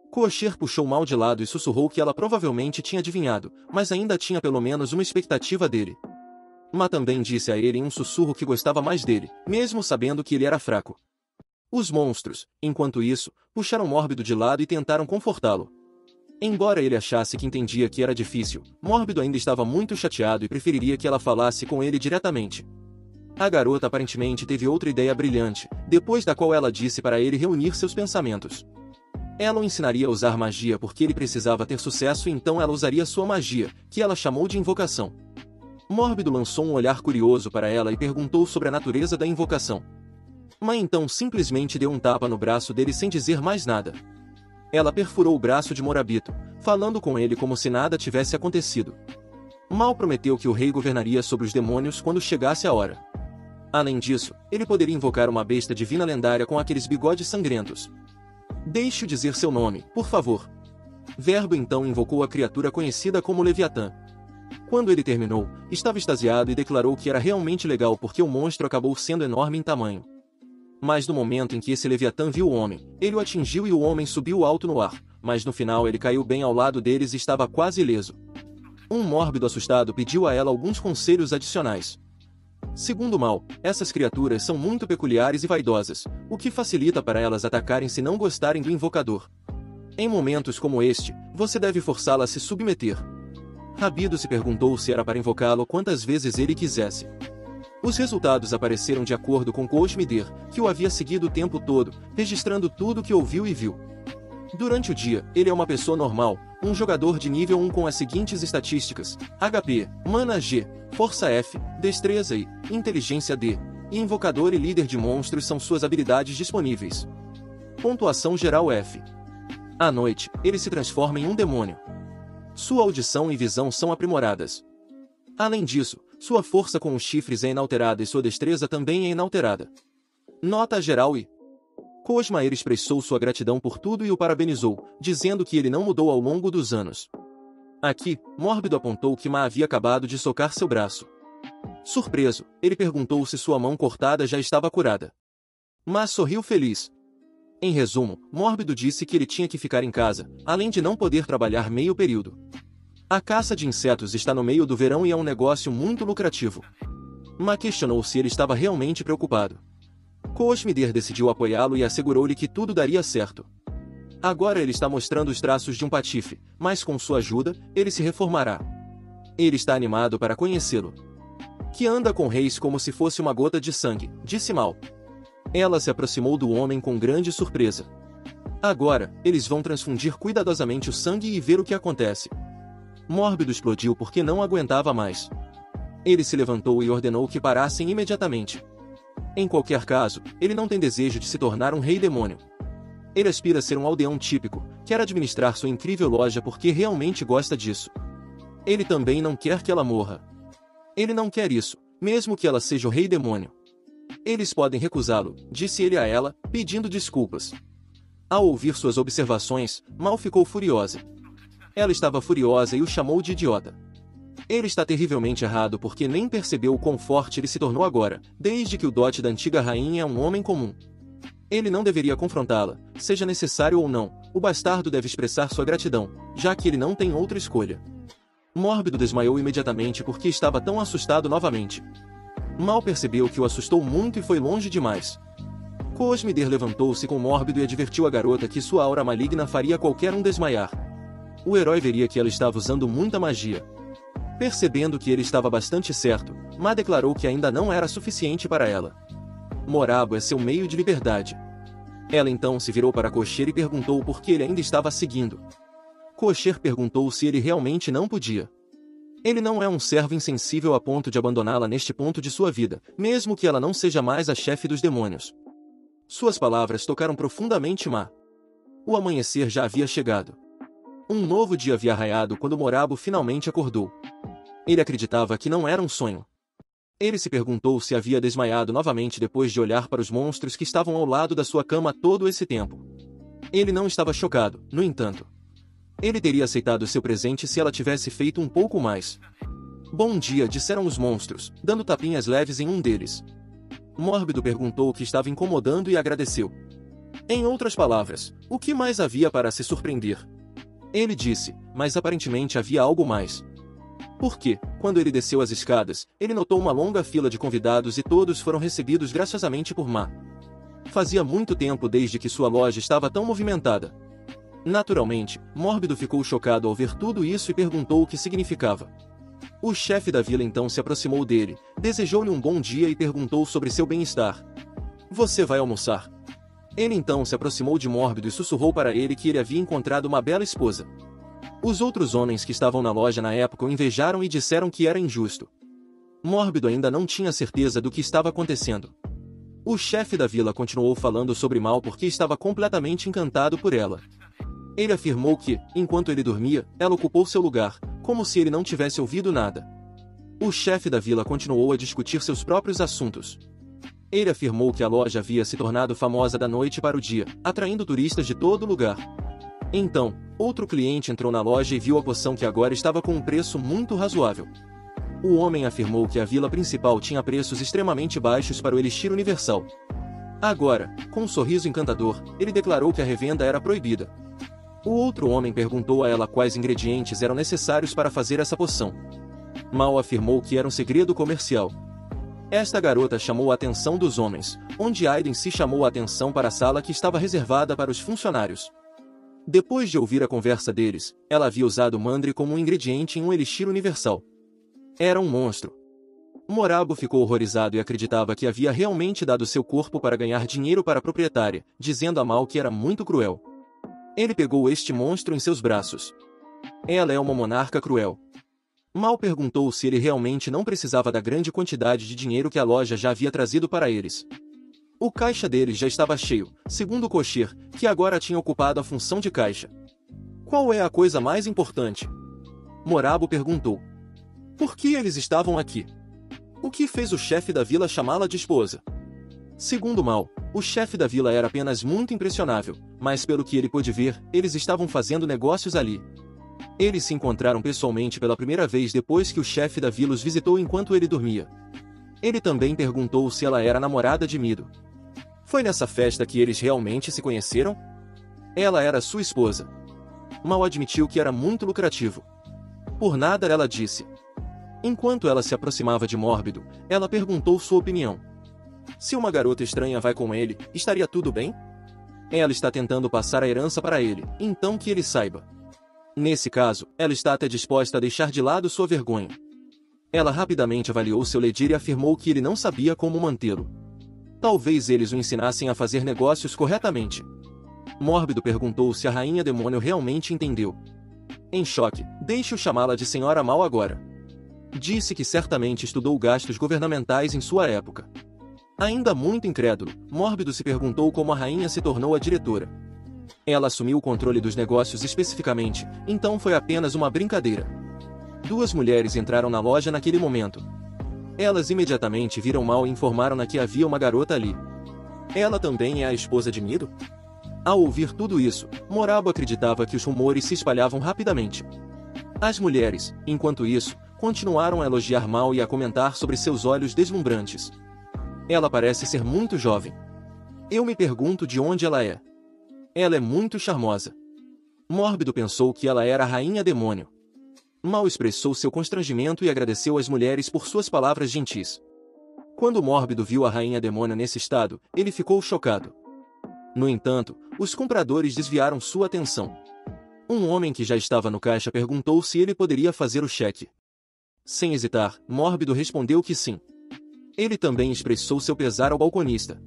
Kocher puxou Mal de lado e sussurrou que ela provavelmente tinha adivinhado, mas ainda tinha pelo menos uma expectativa dele. Ma também disse a ele em um sussurro que gostava mais dele, mesmo sabendo que ele era fraco. Os monstros, enquanto isso, puxaram Mórbido de lado e tentaram confortá-lo. Embora ele achasse que entendia que era difícil, Mórbido ainda estava muito chateado e preferiria que ela falasse com ele diretamente. A garota aparentemente teve outra ideia brilhante, depois da qual ela disse para ele reunir seus pensamentos. Ela o ensinaria a usar magia porque ele precisava ter sucesso e então ela usaria sua magia, que ela chamou de invocação. Mórbido lançou um olhar curioso para ela e perguntou sobre a natureza da invocação. Mas então simplesmente deu um tapa no braço dele sem dizer mais nada. Ela perfurou o braço de Morabito, falando com ele como se nada tivesse acontecido. Mal prometeu que o rei governaria sobre os demônios quando chegasse a hora. Além disso, ele poderia invocar uma besta divina lendária com aqueles bigodes sangrentos. Deixe-o dizer seu nome, por favor. Verbo então invocou a criatura conhecida como Leviatã. Quando ele terminou, estava extasiado e declarou que era realmente legal porque o monstro acabou sendo enorme em tamanho. Mas no momento em que esse Leviatã viu o homem, ele o atingiu e o homem subiu alto no ar, mas no final ele caiu bem ao lado deles e estava quase ileso. Um Mórbido assustado pediu a ela alguns conselhos adicionais. Segundo Mal, essas criaturas são muito peculiares e vaidosas, o que facilita para elas atacarem se não gostarem do invocador. Em momentos como este, você deve forçá-la a se submeter. Rabido se perguntou se era para invocá-lo quantas vezes ele quisesse. Os resultados apareceram de acordo com Koshmider, que o havia seguido o tempo todo, registrando tudo o que ouviu e viu. Durante o dia, ele é uma pessoa normal, um jogador de nível 1 com as seguintes estatísticas: HP, Mana G, Força F, Destreza I, Inteligência D, e Invocador e Líder de Monstros são suas habilidades disponíveis. Pontuação geral F. À noite, ele se transforma em um demônio. Sua audição e visão são aprimoradas. Além disso, sua força com os chifres é inalterada e sua destreza também é inalterada. Nota geral e... Cosmaer expressou sua gratidão por tudo e o parabenizou, dizendo que ele não mudou ao longo dos anos. Aqui, Mórbido apontou que Ma havia acabado de socar seu braço. Surpreso, ele perguntou se sua mão cortada já estava curada. Ma sorriu feliz. Em resumo, Mórbido disse que ele tinha que ficar em casa, além de não poder trabalhar meio período. A caça de insetos está no meio do verão e é um negócio muito lucrativo. Ma questionou se ele estava realmente preocupado. Cosmider decidiu apoiá-lo e assegurou-lhe que tudo daria certo. Agora ele está mostrando os traços de um patife, mas com sua ajuda, ele se reformará. Ele está animado para conhecê-lo. Que anda com reis como se fosse uma gota de sangue, disse Mal. Ela se aproximou do homem com grande surpresa. Agora, eles vão transfundir cuidadosamente o sangue e ver o que acontece. Mórbido explodiu porque não aguentava mais. Ele se levantou e ordenou que parassem imediatamente. Em qualquer caso, ele não tem desejo de se tornar um rei demônio. Ele aspira a ser um aldeão típico, quer administrar sua incrível loja porque realmente gosta disso. Ele também não quer que ela morra. Ele não quer isso, mesmo que ela seja o rei demônio. Eles podem recusá-lo, disse ele a ela, pedindo desculpas. Ao ouvir suas observações, Mal ficou furiosa. Ela estava furiosa e o chamou de idiota. Ele está terrivelmente errado porque nem percebeu o quão forte ele se tornou agora, desde que o dote da antiga rainha é um homem comum. Ele não deveria confrontá-la, seja necessário ou não, o bastardo deve expressar sua gratidão, já que ele não tem outra escolha. Mórbido desmaiou imediatamente porque estava tão assustado novamente. Mal percebeu que o assustou muito e foi longe demais. Cosmider levantou-se com Mórbido e advertiu a garota que sua aura maligna faria qualquer um desmaiar. O herói veria que ela estava usando muita magia. Percebendo que ele estava bastante certo, Ma declarou que ainda não era suficiente para ela. Morabo é seu meio de liberdade. Ela então se virou para Kocher e perguntou por que ele ainda estava a seguindo. Kocher perguntou se ele realmente não podia. Ele não é um servo insensível a ponto de abandoná-la neste ponto de sua vida, mesmo que ela não seja mais a chefe dos demônios. Suas palavras tocaram profundamente Ma. O amanhecer já havia chegado. Um novo dia havia raiado quando Morabo finalmente acordou. Ele acreditava que não era um sonho. Ele se perguntou se havia desmaiado novamente depois de olhar para os monstros que estavam ao lado da sua cama todo esse tempo. Ele não estava chocado, no entanto. Ele teria aceitado seu presente se ela tivesse feito um pouco mais. Bom dia, disseram os monstros, dando tapinhas leves em um deles. Mórbido perguntou o que estava incomodando e agradeceu. Em outras palavras, o que mais havia para se surpreender? Ele disse, mas aparentemente havia algo mais. Porque, quando ele desceu as escadas, ele notou uma longa fila de convidados e todos foram recebidos graciosamente por Ma. Fazia muito tempo desde que sua loja estava tão movimentada. Naturalmente, Mórbido ficou chocado ao ver tudo isso e perguntou o que significava. O chefe da vila então se aproximou dele, desejou-lhe um bom dia e perguntou sobre seu bem-estar. Você vai almoçar? Ele então se aproximou de Mórbido e sussurrou para ele que ele havia encontrado uma bela esposa. Os outros homens que estavam na loja na época o invejaram e disseram que era injusto. Mórbido ainda não tinha certeza do que estava acontecendo. O chefe da vila continuou falando sobre Mal porque estava completamente encantado por ela. Ele afirmou que, enquanto ele dormia, ela ocupou seu lugar, como se ele não tivesse ouvido nada. O chefe da vila continuou a discutir seus próprios assuntos. Ele afirmou que a loja havia se tornado famosa da noite para o dia, atraindo turistas de todo lugar. Então, outro cliente entrou na loja e viu a poção que agora estava com um preço muito razoável. O homem afirmou que a vila principal tinha preços extremamente baixos para o elixir universal. Agora, com um sorriso encantador, ele declarou que a revenda era proibida. O outro homem perguntou a ela quais ingredientes eram necessários para fazer essa poção. Mal afirmou que era um segredo comercial. Esta garota chamou a atenção dos homens, onde Aiden se chamou a atenção para a sala que estava reservada para os funcionários. Depois de ouvir a conversa deles, ela havia usado Mandre como um ingrediente em um elixir universal. Era um monstro. Morabo ficou horrorizado e acreditava que havia realmente dado seu corpo para ganhar dinheiro para a proprietária, dizendo a Mal que era muito cruel. Ele pegou este monstro em seus braços. Ela é uma monarca cruel. Mal perguntou se ele realmente não precisava da grande quantidade de dinheiro que a loja já havia trazido para eles. O caixa deles já estava cheio, segundo Koshir, que agora tinha ocupado a função de caixa. Qual é a coisa mais importante? Morabo perguntou. Por que eles estavam aqui? O que fez o chefe da vila chamá-la de esposa? Segundo Mal, o chefe da vila era apenas muito impressionável, mas pelo que ele pôde ver, eles estavam fazendo negócios ali. Eles se encontraram pessoalmente pela primeira vez depois que o chefe da vila os visitou enquanto ele dormia. Ele também perguntou se ela era namorada de Mido. Foi nessa festa que eles realmente se conheceram? Ela era sua esposa. Mal admitiu que era muito lucrativo. Por nada ela disse. Enquanto ela se aproximava de Mórbido, ela perguntou sua opinião. Se uma garota estranha vai com ele, estaria tudo bem? Ela está tentando passar a herança para ele, então que ele saiba. Nesse caso, ela está até disposta a deixar de lado sua vergonha. Ela rapidamente avaliou seu Ledir e afirmou que ele não sabia como mantê-lo. Talvez eles o ensinassem a fazer negócios corretamente. Mórbido perguntou se a rainha demônio realmente entendeu. Em choque, deixe-o chamá-la de Senhora Mal agora. Disse que certamente estudou gastos governamentais em sua época. Ainda muito incrédulo, Mórbido se perguntou como a rainha se tornou a diretora. Ela assumiu o controle dos negócios especificamente, então foi apenas uma brincadeira. Duas mulheres entraram na loja naquele momento. Elas imediatamente viram Mal e informaram-na que havia uma garota ali. Ela também é a esposa de Mido? Ao ouvir tudo isso, Morabo acreditava que os rumores se espalhavam rapidamente. As mulheres, enquanto isso, continuaram a elogiar Mal e a comentar sobre seus olhos deslumbrantes. Ela parece ser muito jovem. Eu me pergunto de onde ela é. Ela é muito charmosa. Mórbido pensou que ela era a rainha demônio. Mal expressou seu constrangimento e agradeceu às mulheres por suas palavras gentis. Quando Mórbido viu a rainha demônio nesse estado, ele ficou chocado. No entanto, os compradores desviaram sua atenção. Um homem que já estava no caixa perguntou se ele poderia fazer o cheque. Sem hesitar, Mórbido respondeu que sim. Ele também expressou seu pesar ao balconista.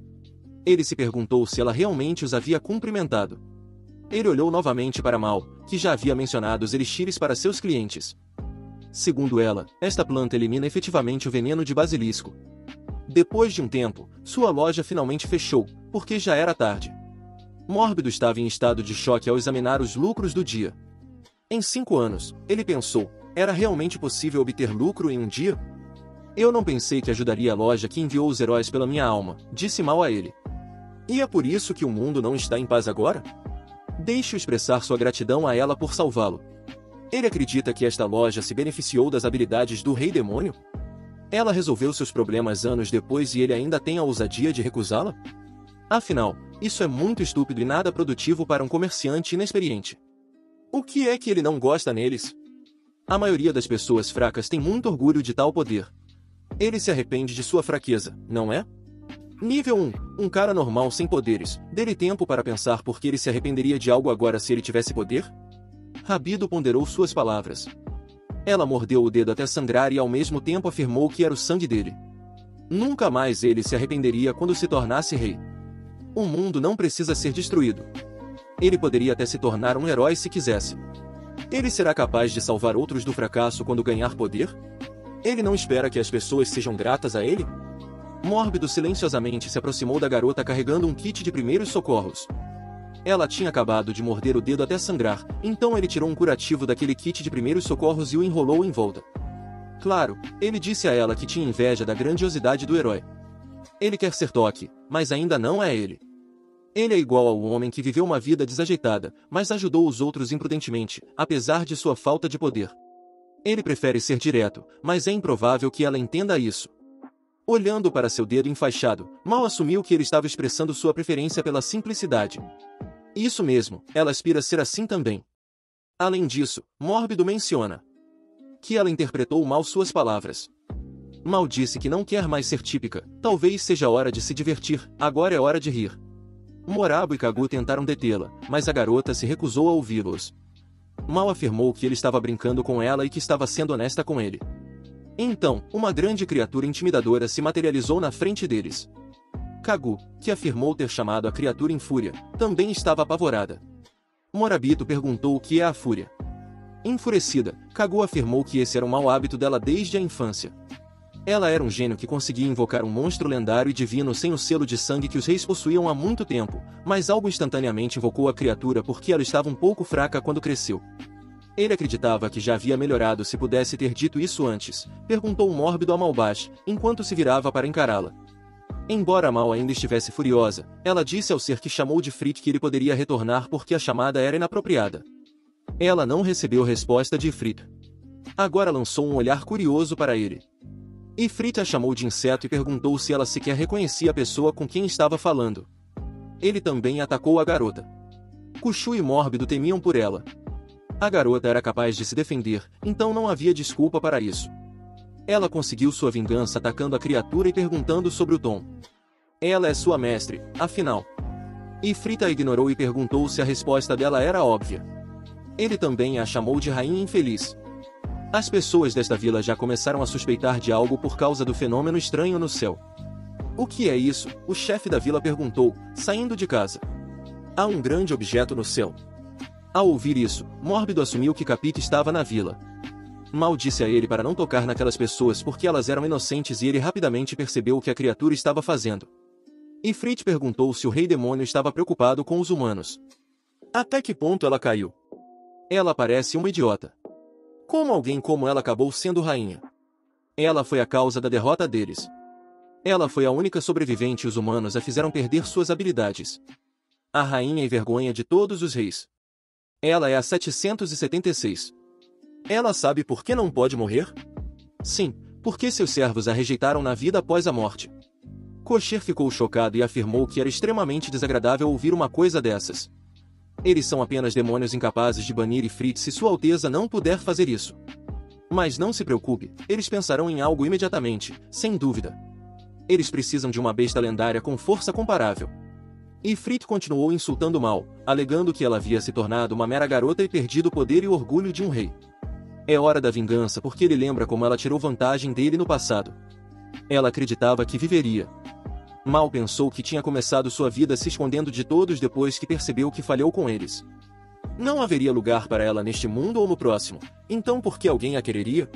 Ele se perguntou se ela realmente os havia cumprimentado. Ele olhou novamente para Mal, que já havia mencionado os elixires para seus clientes. Segundo ela, esta planta elimina efetivamente o veneno de basilisco. Depois de um tempo, sua loja finalmente fechou, porque já era tarde. Mórbido estava em estado de choque ao examinar os lucros do dia. Em 5 anos, ele pensou, era realmente possível obter lucro em um dia? Eu não pensei que ajudaria a loja que enviou os heróis pela minha alma, disse Mal a ele. E é por isso que o mundo não está em paz agora? Deixe-o expressar sua gratidão a ela por salvá-lo. Ele acredita que esta loja se beneficiou das habilidades do Rei Demônio? Ela resolveu seus problemas anos depois e ele ainda tem a ousadia de recusá-la? Afinal, isso é muito estúpido e nada produtivo para um comerciante inexperiente. O que é que ele não gosta neles? A maioria das pessoas fracas tem muito orgulho de tal poder. Ele se arrepende de sua fraqueza, não é? Nível 1. Um cara normal sem poderes. Dê-lhe tempo para pensar por que ele se arrependeria de algo agora se ele tivesse poder? Rabido ponderou suas palavras. Ela mordeu o dedo até sangrar e ao mesmo tempo afirmou que era o sangue dele. Nunca mais ele se arrependeria quando se tornasse rei. O mundo não precisa ser destruído. Ele poderia até se tornar um herói se quisesse. Ele será capaz de salvar outros do fracasso quando ganhar poder? Ele não espera que as pessoas sejam gratas a ele? Mórbido silenciosamente se aproximou da garota carregando um kit de primeiros socorros. Ela tinha acabado de morder o dedo até sangrar, então ele tirou um curativo daquele kit de primeiros socorros e o enrolou em volta. Claro, ele disse a ela que tinha inveja da grandiosidade do herói. Ele quer ser Toque, mas ainda não é ele. Ele é igual ao homem que viveu uma vida desajeitada, mas ajudou os outros imprudentemente, apesar de sua falta de poder. Ele prefere ser direto, mas é improvável que ela entenda isso. Olhando para seu dedo enfaixado, Mal assumiu que ele estava expressando sua preferência pela simplicidade. Isso mesmo, ela aspira a ser assim também. Além disso, Mórbido menciona que ela interpretou mal suas palavras. Mal disse que não quer mais ser típica, talvez seja hora de se divertir, agora é hora de rir. Morabo e Kagu tentaram detê-la, mas a garota se recusou a ouvi-los. Mal afirmou que ele estava brincando com ela e que estava sendo honesta com ele. Então, uma grande criatura intimidadora se materializou na frente deles. Kagu, que afirmou ter chamado a criatura em fúria, também estava apavorada. Morabito perguntou o que é a fúria. Enfurecida, Kagu afirmou que esse era um mau hábito dela desde a infância. Ela era um gênio que conseguia invocar um monstro lendário e divino sem o selo de sangue que os reis possuíam há muito tempo, mas algo instantaneamente invocou a criatura porque ela estava um pouco fraca quando cresceu. Ele acreditava que já havia melhorado se pudesse ter dito isso antes, perguntou Mórbido a Malbash, enquanto se virava para encará-la. Embora Mal ainda estivesse furiosa, ela disse ao ser que chamou de Ifrit que ele poderia retornar porque a chamada era inapropriada. Ela não recebeu resposta de Ifrit. Agora lançou um olhar curioso para ele. Ifrit a chamou de inseto e perguntou se ela sequer reconhecia a pessoa com quem estava falando. Ele também atacou a garota. Khushu e Mórbido temiam por ela. A garota era capaz de se defender, então não havia desculpa para isso. Ela conseguiu sua vingança atacando a criatura e perguntando sobre o tom. Ela é sua mestre, afinal. Ifrit a ignorou e perguntou se a resposta dela era óbvia. Ele também a chamou de rainha infeliz. As pessoas desta vila já começaram a suspeitar de algo por causa do fenômeno estranho no céu. O que é isso? O chefe da vila perguntou, saindo de casa. Há um grande objeto no céu. Ao ouvir isso, Mórbido assumiu que Capita estava na vila. Mal disse a ele para não tocar naquelas pessoas porque elas eram inocentes e ele rapidamente percebeu o que a criatura estava fazendo. Ifrit perguntou se o rei demônio estava preocupado com os humanos. Até que ponto ela caiu? Ela parece uma idiota. Como alguém como ela acabou sendo rainha? Ela foi a causa da derrota deles. Ela foi a única sobrevivente e os humanos a fizeram perder suas habilidades. A rainha e vergonha de todos os reis. Ela é a 776. Ela sabe por que não pode morrer? Sim, porque seus servos a rejeitaram na vida após a morte. Koshir ficou chocado e afirmou que era extremamente desagradável ouvir uma coisa dessas. Eles são apenas demônios incapazes de banir Ifrit se Sua Alteza não puder fazer isso. Mas não se preocupe, eles pensarão em algo imediatamente, sem dúvida. Eles precisam de uma besta lendária com força comparável. Ifrit continuou insultando Mal, alegando que ela havia se tornado uma mera garota e perdido o poder e o orgulho de um rei. É hora da vingança porque ele lembra como ela tirou vantagem dele no passado. Ela acreditava que viveria. Mal pensou que tinha começado sua vida se escondendo de todos depois que percebeu que falhou com eles. Não haveria lugar para ela neste mundo ou no próximo, então por que alguém a quereria?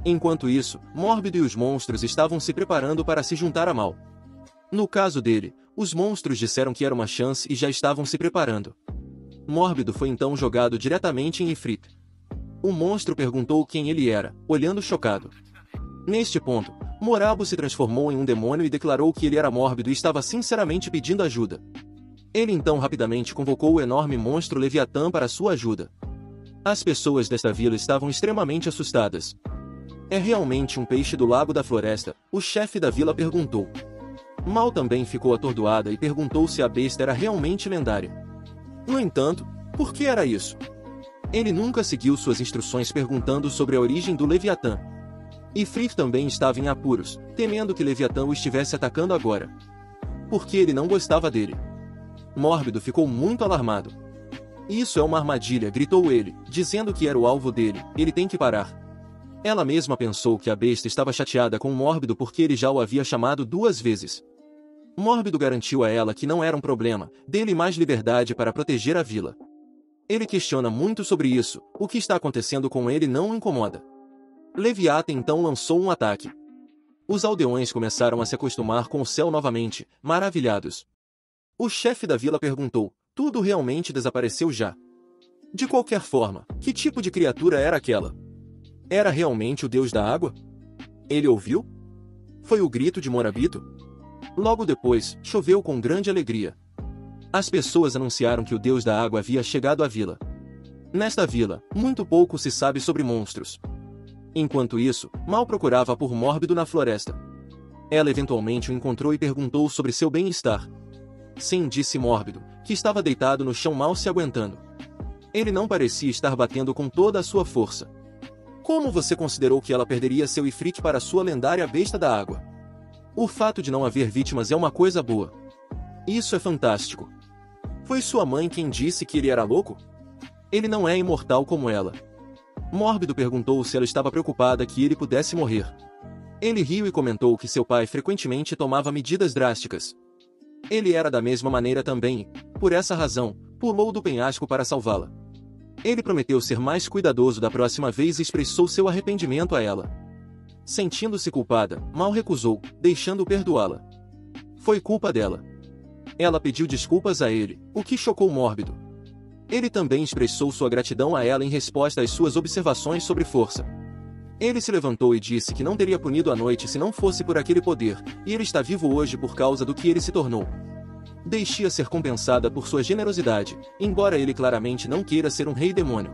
Enquanto isso, Mórbido e os monstros estavam se preparando para se juntar a Mal. No caso dele, os monstros disseram que era uma chance e já estavam se preparando. Mórbido foi então jogado diretamente em Ifrit. O monstro perguntou quem ele era, olhando chocado. Neste ponto, Morabo se transformou em um demônio e declarou que ele era Mórbido e estava sinceramente pedindo ajuda. Ele então rapidamente convocou o enorme monstro Leviatã para sua ajuda. As pessoas desta vila estavam extremamente assustadas. É realmente um peixe do lago da floresta? O chefe da vila perguntou. Mal também ficou atordoada e perguntou se a besta era realmente lendária. No entanto, por que era isso? Ele nunca seguiu suas instruções perguntando sobre a origem do Leviatã. Ifrit também estava em apuros, temendo que Leviatã o estivesse atacando agora. Porque ele não gostava dele. Mórbido ficou muito alarmado. Isso é uma armadilha, gritou ele, dizendo que era o alvo dele, ele tem que parar. Ela mesma pensou que a besta estava chateada com Mórbido porque ele já o havia chamado 2 vezes. Mórbido garantiu a ela que não era um problema, dê-lhe mais liberdade para proteger a vila. Ele questiona muito sobre isso, o que está acontecendo com ele não o incomoda. Leviatã então lançou um ataque. Os aldeões começaram a se acostumar com o céu novamente, maravilhados. O chefe da vila perguntou, tudo realmente desapareceu já? De qualquer forma, que tipo de criatura era aquela? Era realmente o deus da água? Ele ouviu? Foi o grito de Morabito? Logo depois, choveu com grande alegria. As pessoas anunciaram que o deus da água havia chegado à vila. Nesta vila, muito pouco se sabe sobre monstros. Enquanto isso, Mal procurava por Mórbido na floresta. Ela eventualmente o encontrou e perguntou sobre seu bem-estar. Sim, disse Mórbido, que estava deitado no chão mal se aguentando. Ele não parecia estar batendo com toda a sua força. Como você considerou que ela perderia seu Ifrit para sua lendária besta da água? O fato de não haver vítimas é uma coisa boa. Isso é fantástico. Foi sua mãe quem disse que ele era louco? Ele não é imortal como ela. Mórbido perguntou se ela estava preocupada que ele pudesse morrer. Ele riu e comentou que seu pai frequentemente tomava medidas drásticas. Ele era da mesma maneira também e, por essa razão, pulou do penhasco para salvá-la. Ele prometeu ser mais cuidadoso da próxima vez e expressou seu arrependimento a ela. Sentindo-se culpada, Mal recusou, deixando-o perdoá-la. Foi culpa dela. Ela pediu desculpas a ele, o que chocou Mórbido. Ele também expressou sua gratidão a ela em resposta às suas observações sobre força. Ele se levantou e disse que não teria punido a noite se não fosse por aquele poder, e ele está vivo hoje por causa do que ele se tornou. Deixe-a ser compensada por sua generosidade, embora ele claramente não queira ser um rei demônio.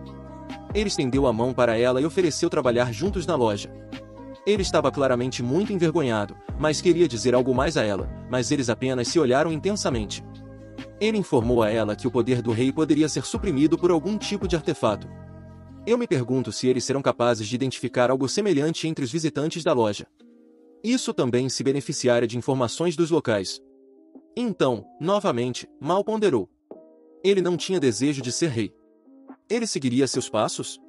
Ele estendeu a mão para ela e ofereceu trabalhar juntos na loja. Ele estava claramente muito envergonhado, mas queria dizer algo mais a ela, mas eles apenas se olharam intensamente. Ele informou a ela que o poder do rei poderia ser suprimido por algum tipo de artefato. Eu me pergunto se eles serão capazes de identificar algo semelhante entre os visitantes da loja. Isso também se beneficiaria de informações dos locais. Então, novamente, Mal ponderou. Ele não tinha desejo de ser rei. Ele seguiria seus passos?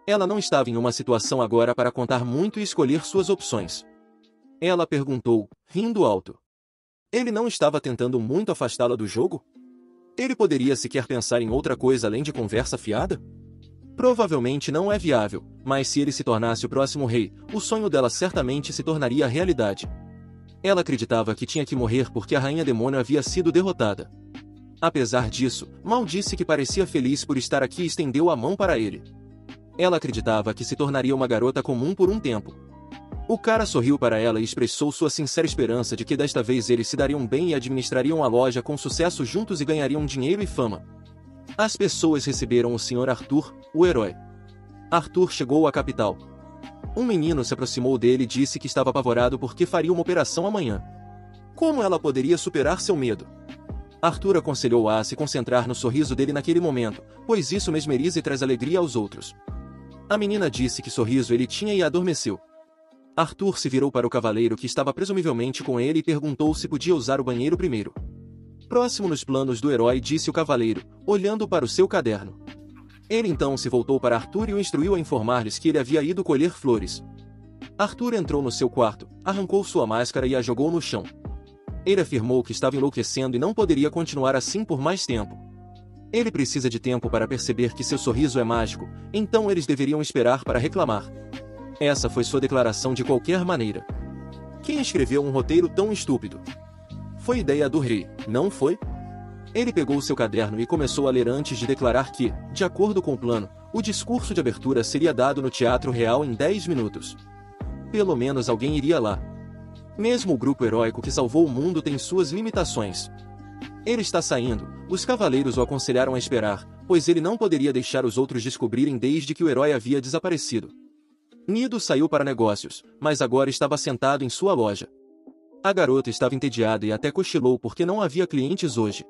Ela não estava em uma situação agora para contar muito e escolher suas opções. Ela perguntou, rindo alto. Ele não estava tentando muito afastá-la do jogo? Ele poderia sequer pensar em outra coisa além de conversa fiada? Provavelmente não é viável, mas se ele se tornasse o próximo rei, o sonho dela certamente se tornaria realidade. Ela acreditava que tinha que morrer porque a rainha demônio havia sido derrotada. Apesar disso, Mal disse que parecia feliz por estar aqui e estendeu a mão para ele. Ela acreditava que se tornaria uma garota comum por um tempo. O cara sorriu para ela e expressou sua sincera esperança de que desta vez eles se dariam bem e administrariam a loja com sucesso juntos e ganhariam dinheiro e fama. As pessoas receberam o Sr. Arthur, o herói. Arthur chegou à capital. Um menino se aproximou dele e disse que estava apavorado porque faria uma operação amanhã. Como ela poderia superar seu medo? Arthur aconselhou-a a se concentrar no sorriso dele naquele momento, pois isso mesmeriza e traz alegria aos outros. A menina disse que sorriso ele tinha e adormeceu. Arthur se virou para o cavaleiro que estava presumivelmente com ele e perguntou se podia usar o banheiro primeiro. Próximo nos planos do herói, disse o cavaleiro, olhando para o seu caderno. Ele então se voltou para Arthur e o instruiu a informar-lhes que ele havia ido colher flores. Arthur entrou no seu quarto, arrancou sua máscara e a jogou no chão. Ele afirmou que estava enlouquecendo e não poderia continuar assim por mais tempo. Ele precisa de tempo para perceber que seu sorriso é mágico, então eles deveriam esperar para reclamar. Essa foi sua declaração de qualquer maneira. Quem escreveu um roteiro tão estúpido? Foi ideia do rei, não foi? Ele pegou seu caderno e começou a ler antes de declarar que, de acordo com o plano, o discurso de abertura seria dado no Teatro Real em 10 minutos. Pelo menos alguém iria lá. Mesmo o grupo heróico que salvou o mundo tem suas limitações. Ele está saindo, os cavaleiros o aconselharam a esperar, pois ele não poderia deixar os outros descobrirem desde que o herói havia desaparecido. Nido saiu para negócios, mas agora estava sentado em sua loja. A garota estava entediada e até cochilou porque não havia clientes hoje.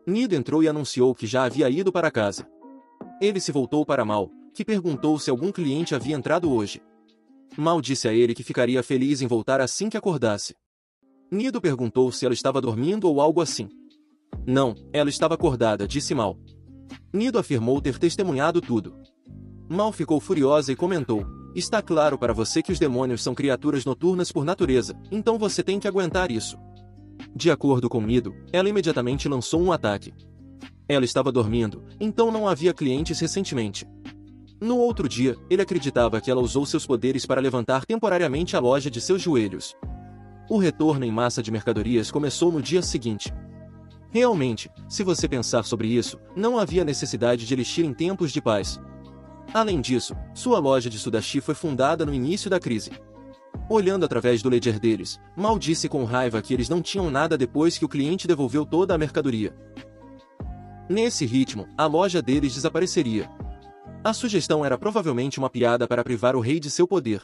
Nido entrou e anunciou que já havia ido para casa. Ele se voltou para Mal, que perguntou se algum cliente havia entrado hoje. Mal disse a ele que ficaria feliz em voltar assim que acordasse. Nido perguntou se ela estava dormindo ou algo assim. Não, ela estava acordada, disse Mal. Nido afirmou ter testemunhado tudo. Mal ficou furiosa e comentou: está claro para você que os demônios são criaturas noturnas por natureza, então você tem que aguentar isso. De acordo com Nido, ela imediatamente lançou um ataque. Ela estava dormindo, então não havia clientes recentemente. No outro dia, ele acreditava que ela usou seus poderes para levantar temporariamente a loja de seus joelhos. O retorno em massa de mercadorias começou no dia seguinte. Realmente, se você pensar sobre isso, não havia necessidade de Elixir em tempos de paz. Além disso, sua loja de Sudashi foi fundada no início da crise. Olhando através do ledger deles, Mal disse com raiva que eles não tinham nada depois que o cliente devolveu toda a mercadoria. Nesse ritmo, a loja deles desapareceria. A sugestão era provavelmente uma piada para privar o rei de seu poder.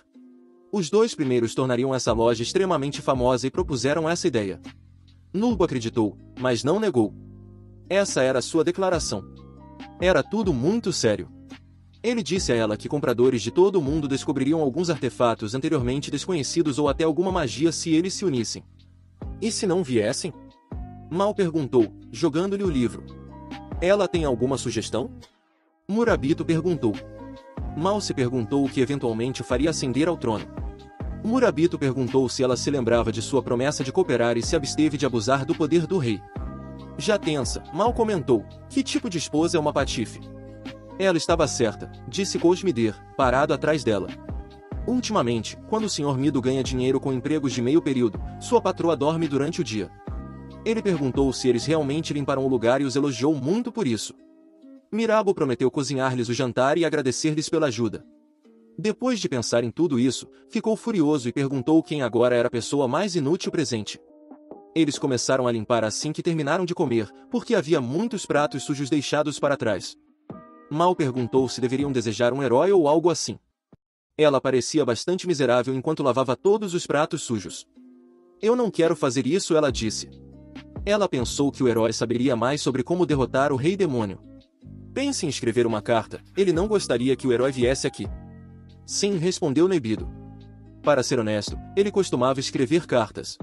Os dois primeiros tornariam essa loja extremamente famosa e propuseram essa ideia. Nurbo acreditou, mas não negou. Essa era sua declaração. Era tudo muito sério. Ele disse a ela que compradores de todo o mundo descobririam alguns artefatos anteriormente desconhecidos ou até alguma magia se eles se unissem. E se não viessem? Mal perguntou, jogando-lhe o livro. Ela tem alguma sugestão? Murabito perguntou. Mal se perguntou o que eventualmente o faria ascender ao trono. Murabito perguntou se ela se lembrava de sua promessa de cooperar e se absteve de abusar do poder do rei. Já tensa, Mal comentou, que tipo de esposa é uma patife? Ela estava certa, disse Cosmider, parado atrás dela. Ultimamente, quando o Sr. Mido ganha dinheiro com empregos de meio período, sua patroa dorme durante o dia. Ele perguntou se eles realmente limparam o lugar e os elogiou muito por isso. Mirabo prometeu cozinhar-lhes o jantar e agradecer-lhes pela ajuda. Depois de pensar em tudo isso, ficou furioso e perguntou quem agora era a pessoa mais inútil presente. Eles começaram a limpar assim que terminaram de comer, porque havia muitos pratos sujos deixados para trás. Mal perguntou se deveriam desejar um herói ou algo assim. Ela parecia bastante miserável enquanto lavava todos os pratos sujos. Eu não quero fazer isso, ela disse. Ela pensou que o herói saberia mais sobre como derrotar o rei demônio. Pense em escrever uma carta, ele não gostaria que o herói viesse aqui. Sim, respondeu Nebido. Para ser honesto, ele costumava escrever cartas.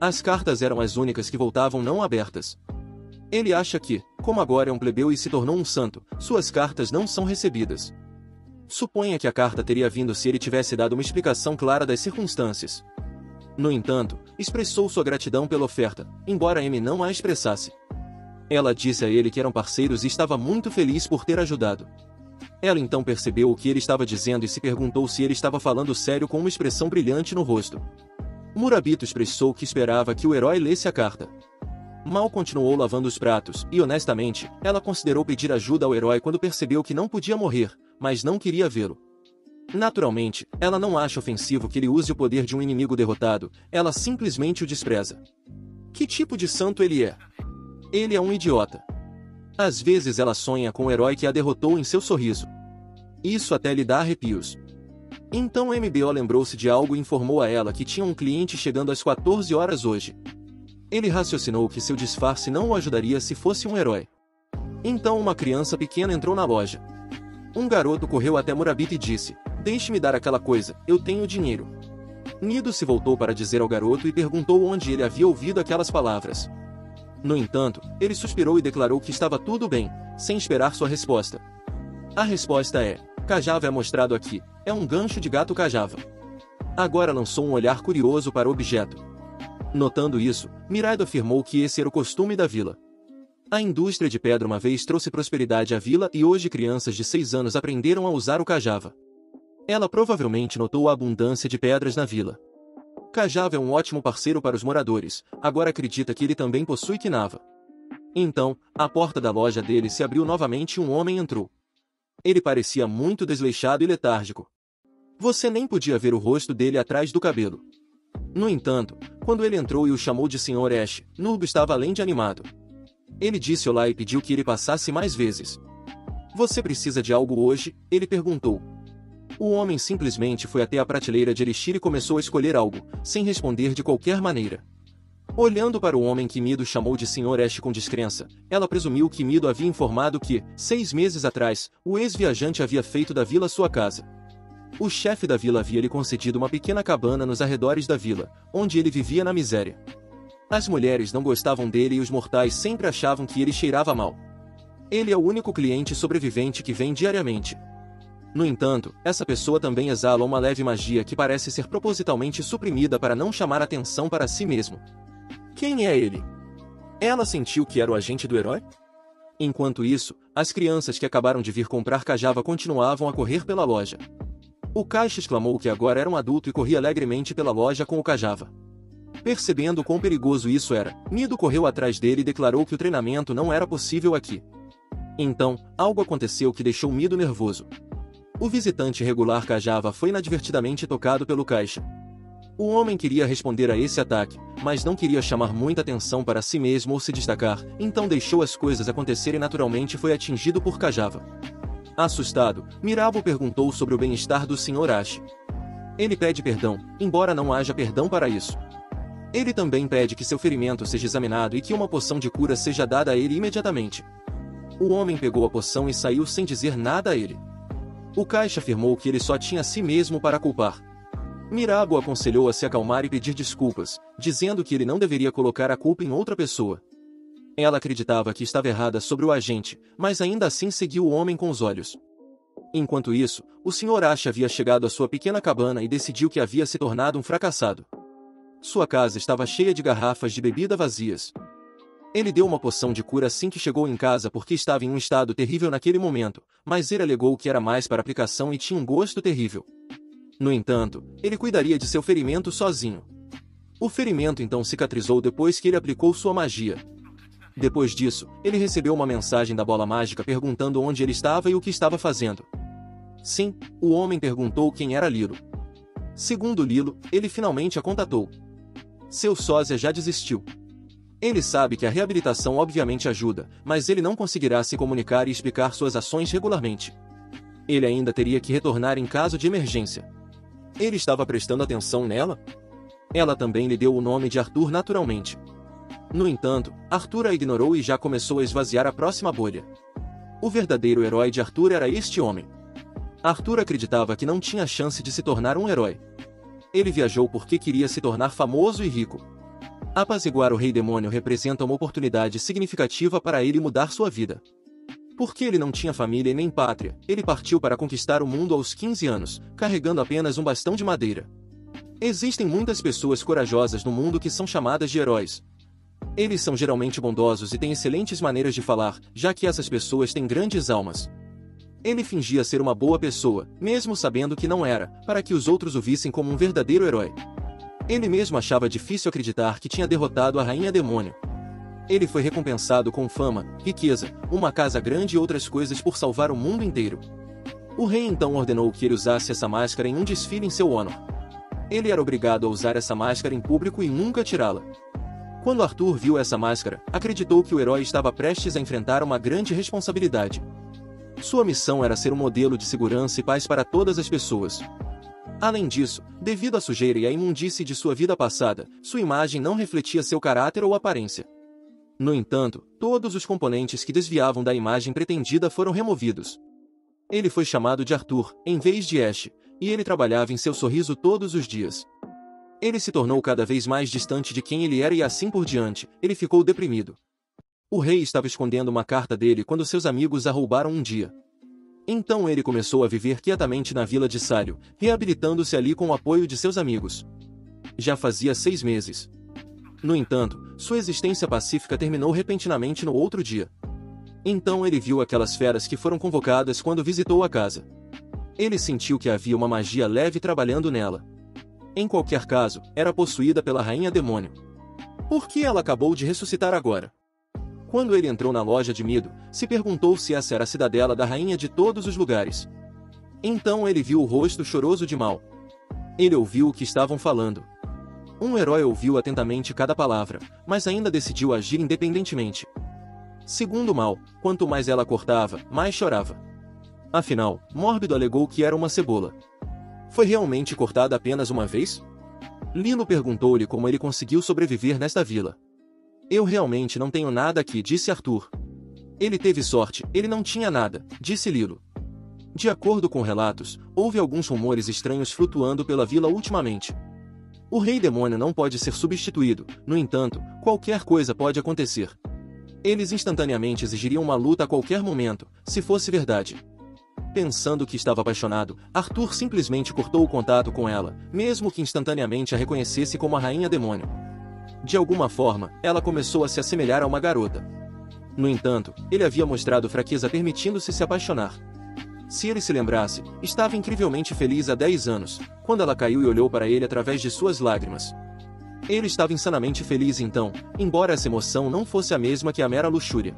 As cartas eram as únicas que voltavam não abertas. Ele acha que, como agora é um plebeu e se tornou um santo, suas cartas não são recebidas. Suponha que a carta teria vindo se ele tivesse dado uma explicação clara das circunstâncias. No entanto, expressou sua gratidão pela oferta, embora M não a expressasse. Ela disse a ele que eram parceiros e estava muito feliz por ter ajudado. Ela então percebeu o que ele estava dizendo e se perguntou se ele estava falando sério com uma expressão brilhante no rosto. Murabito expressou que esperava que o herói lesse a carta. Mal continuou lavando os pratos, e honestamente, ela considerou pedir ajuda ao herói quando percebeu que não podia morrer, mas não queria vê-lo. Naturalmente, ela não acha ofensivo que ele use o poder de um inimigo derrotado, ela simplesmente o despreza. Que tipo de santo ele é? Ele é um idiota. Às vezes ela sonha com o herói que a derrotou em seu sorriso. Isso até lhe dá arrepios. Então MBO lembrou-se de algo e informou a ela que tinha um cliente chegando às 14 horas hoje. Ele raciocinou que seu disfarce não o ajudaria se fosse um herói. Então uma criança pequena entrou na loja. Um garoto correu até Murabito e disse: "Deixe-me dar aquela coisa, eu tenho dinheiro." Nido se voltou para dizer ao garoto e perguntou onde ele havia ouvido aquelas palavras. No entanto, ele suspirou e declarou que estava tudo bem, sem esperar sua resposta. A resposta é: Cajava é mostrado aqui, é um gancho de gato Cajava. Agora lançou um olhar curioso para o objeto. Notando isso, Miraido afirmou que esse era o costume da vila. A indústria de pedra uma vez trouxe prosperidade à vila e hoje crianças de 6 anos aprenderam a usar o Cajava. Ela provavelmente notou a abundância de pedras na vila. Cajava é um ótimo parceiro para os moradores, agora acredita que ele também possui Kinava. Então, a porta da loja dele se abriu novamente e um homem entrou. Ele parecia muito desleixado e letárgico. Você nem podia ver o rosto dele atrás do cabelo. No entanto, quando ele entrou e o chamou de Sr. Ash, Nurbo estava além de animado. Ele disse olá e pediu que ele passasse mais vezes. Você precisa de algo hoje? Ele perguntou. O homem simplesmente foi até a prateleira de elixir e começou a escolher algo, sem responder de qualquer maneira. Olhando para o homem que Mido chamou de Sr. Ash com descrença, ela presumiu que Mido havia informado que, 6 meses atrás, o ex-viajante havia feito da vila sua casa. O chefe da vila havia lhe concedido uma pequena cabana nos arredores da vila, onde ele vivia na miséria. As mulheres não gostavam dele e os mortais sempre achavam que ele cheirava mal. Ele é o único cliente sobrevivente que vem diariamente. No entanto, essa pessoa também exala uma leve magia que parece ser propositalmente suprimida para não chamar atenção para si mesmo. Quem é ele? Ela sentiu que era o agente do herói? Enquanto isso, as crianças que acabaram de vir comprar Cajava continuavam a correr pela loja. O caixa exclamou que agora era um adulto e corria alegremente pela loja com o Cajava. Percebendo quão perigoso isso era, Nido correu atrás dele e declarou que o treinamento não era possível aqui. Então, algo aconteceu que deixou Nido nervoso. O visitante regular Cajava foi inadvertidamente tocado pelo caixa. O homem queria responder a esse ataque, mas não queria chamar muita atenção para si mesmo ou se destacar, então deixou as coisas acontecerem naturalmente e foi atingido por Cajava. Assustado, Mirabo perguntou sobre o bem-estar do Sr. Ash. Ele pede perdão, embora não haja perdão para isso. Ele também pede que seu ferimento seja examinado e que uma poção de cura seja dada a ele imediatamente. O homem pegou a poção e saiu sem dizer nada a ele. O caixa afirmou que ele só tinha a si mesmo para culpar. Mirabo aconselhou a se acalmar e pedir desculpas, dizendo que ele não deveria colocar a culpa em outra pessoa. Ela acreditava que estava errada sobre o agente, mas ainda assim seguiu o homem com os olhos. Enquanto isso, o Sr. Ash havia chegado à sua pequena cabana e decidiu que havia se tornado um fracassado. Sua casa estava cheia de garrafas de bebida vazias. Ele deu uma poção de cura assim que chegou em casa porque estava em um estado terrível naquele momento, mas ele alegou que era mais para aplicação e tinha um gosto terrível. No entanto, ele cuidaria de seu ferimento sozinho. O ferimento então cicatrizou depois que ele aplicou sua magia. Depois disso, ele recebeu uma mensagem da bola mágica perguntando onde ele estava e o que estava fazendo. Sim, o homem perguntou quem era Lilo. Segundo Lilo, ele finalmente a contatou. Seu sósia já desistiu. Ele sabe que a reabilitação obviamente ajuda, mas ele não conseguirá se comunicar e explicar suas ações regularmente. Ele ainda teria que retornar em caso de emergência. Ele estava prestando atenção nela? Ela também lhe deu o nome de Arthur naturalmente. No entanto, Arthur a ignorou e já começou a esvaziar a próxima bolha. O verdadeiro herói de Arthur era este homem. Arthur acreditava que não tinha chance de se tornar um herói. Ele viajou porque queria se tornar famoso e rico. Apaziguar o Rei Demônio representa uma oportunidade significativa para ele mudar sua vida. Porque ele não tinha família e nem pátria, ele partiu para conquistar o mundo aos 15 anos, carregando apenas um bastão de madeira. Existem muitas pessoas corajosas no mundo que são chamadas de heróis. Eles são geralmente bondosos e têm excelentes maneiras de falar, já que essas pessoas têm grandes almas. Ele fingia ser uma boa pessoa, mesmo sabendo que não era, para que os outros o vissem como um verdadeiro herói. Ele mesmo achava difícil acreditar que tinha derrotado a Rainha Demônio. Ele foi recompensado com fama, riqueza, uma casa grande e outras coisas por salvar o mundo inteiro. O rei então ordenou que ele usasse essa máscara em um desfile em seu honor. Ele era obrigado a usar essa máscara em público e nunca tirá-la. Quando Arthur viu essa máscara, acreditou que o herói estava prestes a enfrentar uma grande responsabilidade. Sua missão era ser um modelo de segurança e paz para todas as pessoas. Além disso, devido à sujeira e à imundície de sua vida passada, sua imagem não refletia seu caráter ou aparência. No entanto, todos os componentes que desviavam da imagem pretendida foram removidos. Ele foi chamado de Arthur, em vez de Ash, e ele trabalhava em seu sorriso todos os dias. Ele se tornou cada vez mais distante de quem ele era e assim por diante, ele ficou deprimido. O rei estava escondendo uma carta dele quando seus amigos a roubaram um dia. Então ele começou a viver quietamente na vila de Sário, reabilitando-se ali com o apoio de seus amigos. Já fazia 6 meses. No entanto, sua existência pacífica terminou repentinamente no outro dia. Então ele viu aquelas feras que foram convocadas quando visitou a casa. Ele sentiu que havia uma magia leve trabalhando nela. Em qualquer caso, era possuída pela Rainha Demônio. Por que ela acabou de ressuscitar agora? Quando ele entrou na loja de Mido, se perguntou se essa era a cidadela da rainha de todos os lugares. Então ele viu o rosto choroso de Mal. Ele ouviu o que estavam falando. Um herói ouviu atentamente cada palavra, mas ainda decidiu agir independentemente. Segundo Mal, quanto mais ela cortava, mais chorava. Afinal, Mórbido alegou que era uma cebola. Foi realmente cortada apenas uma vez? Lilo perguntou-lhe como ele conseguiu sobreviver nesta vila. Eu realmente não tenho nada aqui, disse Arthur. Ele teve sorte, ele não tinha nada, disse Lilo. De acordo com relatos, houve alguns rumores estranhos flutuando pela vila ultimamente. O Rei Demônio não pode ser substituído, no entanto, qualquer coisa pode acontecer. Eles instantaneamente exigiriam uma luta a qualquer momento, se fosse verdade. Pensando que estava apaixonado, Arthur simplesmente cortou o contato com ela, mesmo que instantaneamente a reconhecesse como a Rainha Demônio. De alguma forma, ela começou a se assemelhar a uma garota. No entanto, ele havia mostrado fraqueza permitindo-se se apaixonar. Se ele se lembrasse, estava incrivelmente feliz há 10 anos, quando ela caiu e olhou para ele através de suas lágrimas. Ele estava insanamente feliz então, embora essa emoção não fosse a mesma que a mera luxúria.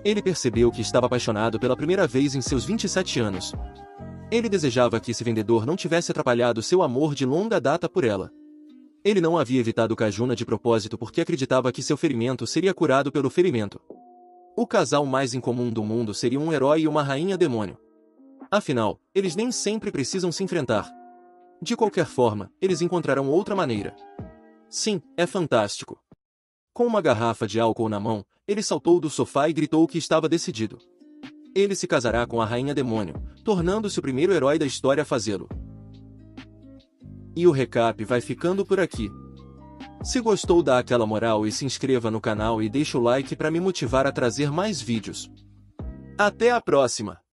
Ele percebeu que estava apaixonado pela primeira vez em seus 27 anos. Ele desejava que esse vendedor não tivesse atrapalhado seu amor de longa data por ela. Ele não havia evitado Kajuna de propósito porque acreditava que seu ferimento seria curado pelo ferimento. O casal mais incomum do mundo seria um herói e uma rainha demônio. Afinal, eles nem sempre precisam se enfrentar. De qualquer forma, eles encontrarão outra maneira. Sim, é fantástico. Com uma garrafa de álcool na mão, ele saltou do sofá e gritou que estava decidido. Ele se casará com a rainha demônio, tornando-se o primeiro herói da história a fazê-lo. E o recap vai ficando por aqui. Se gostou, dá aquela moral e se inscreva no canal e deixa o like para me motivar a trazer mais vídeos. Até a próxima!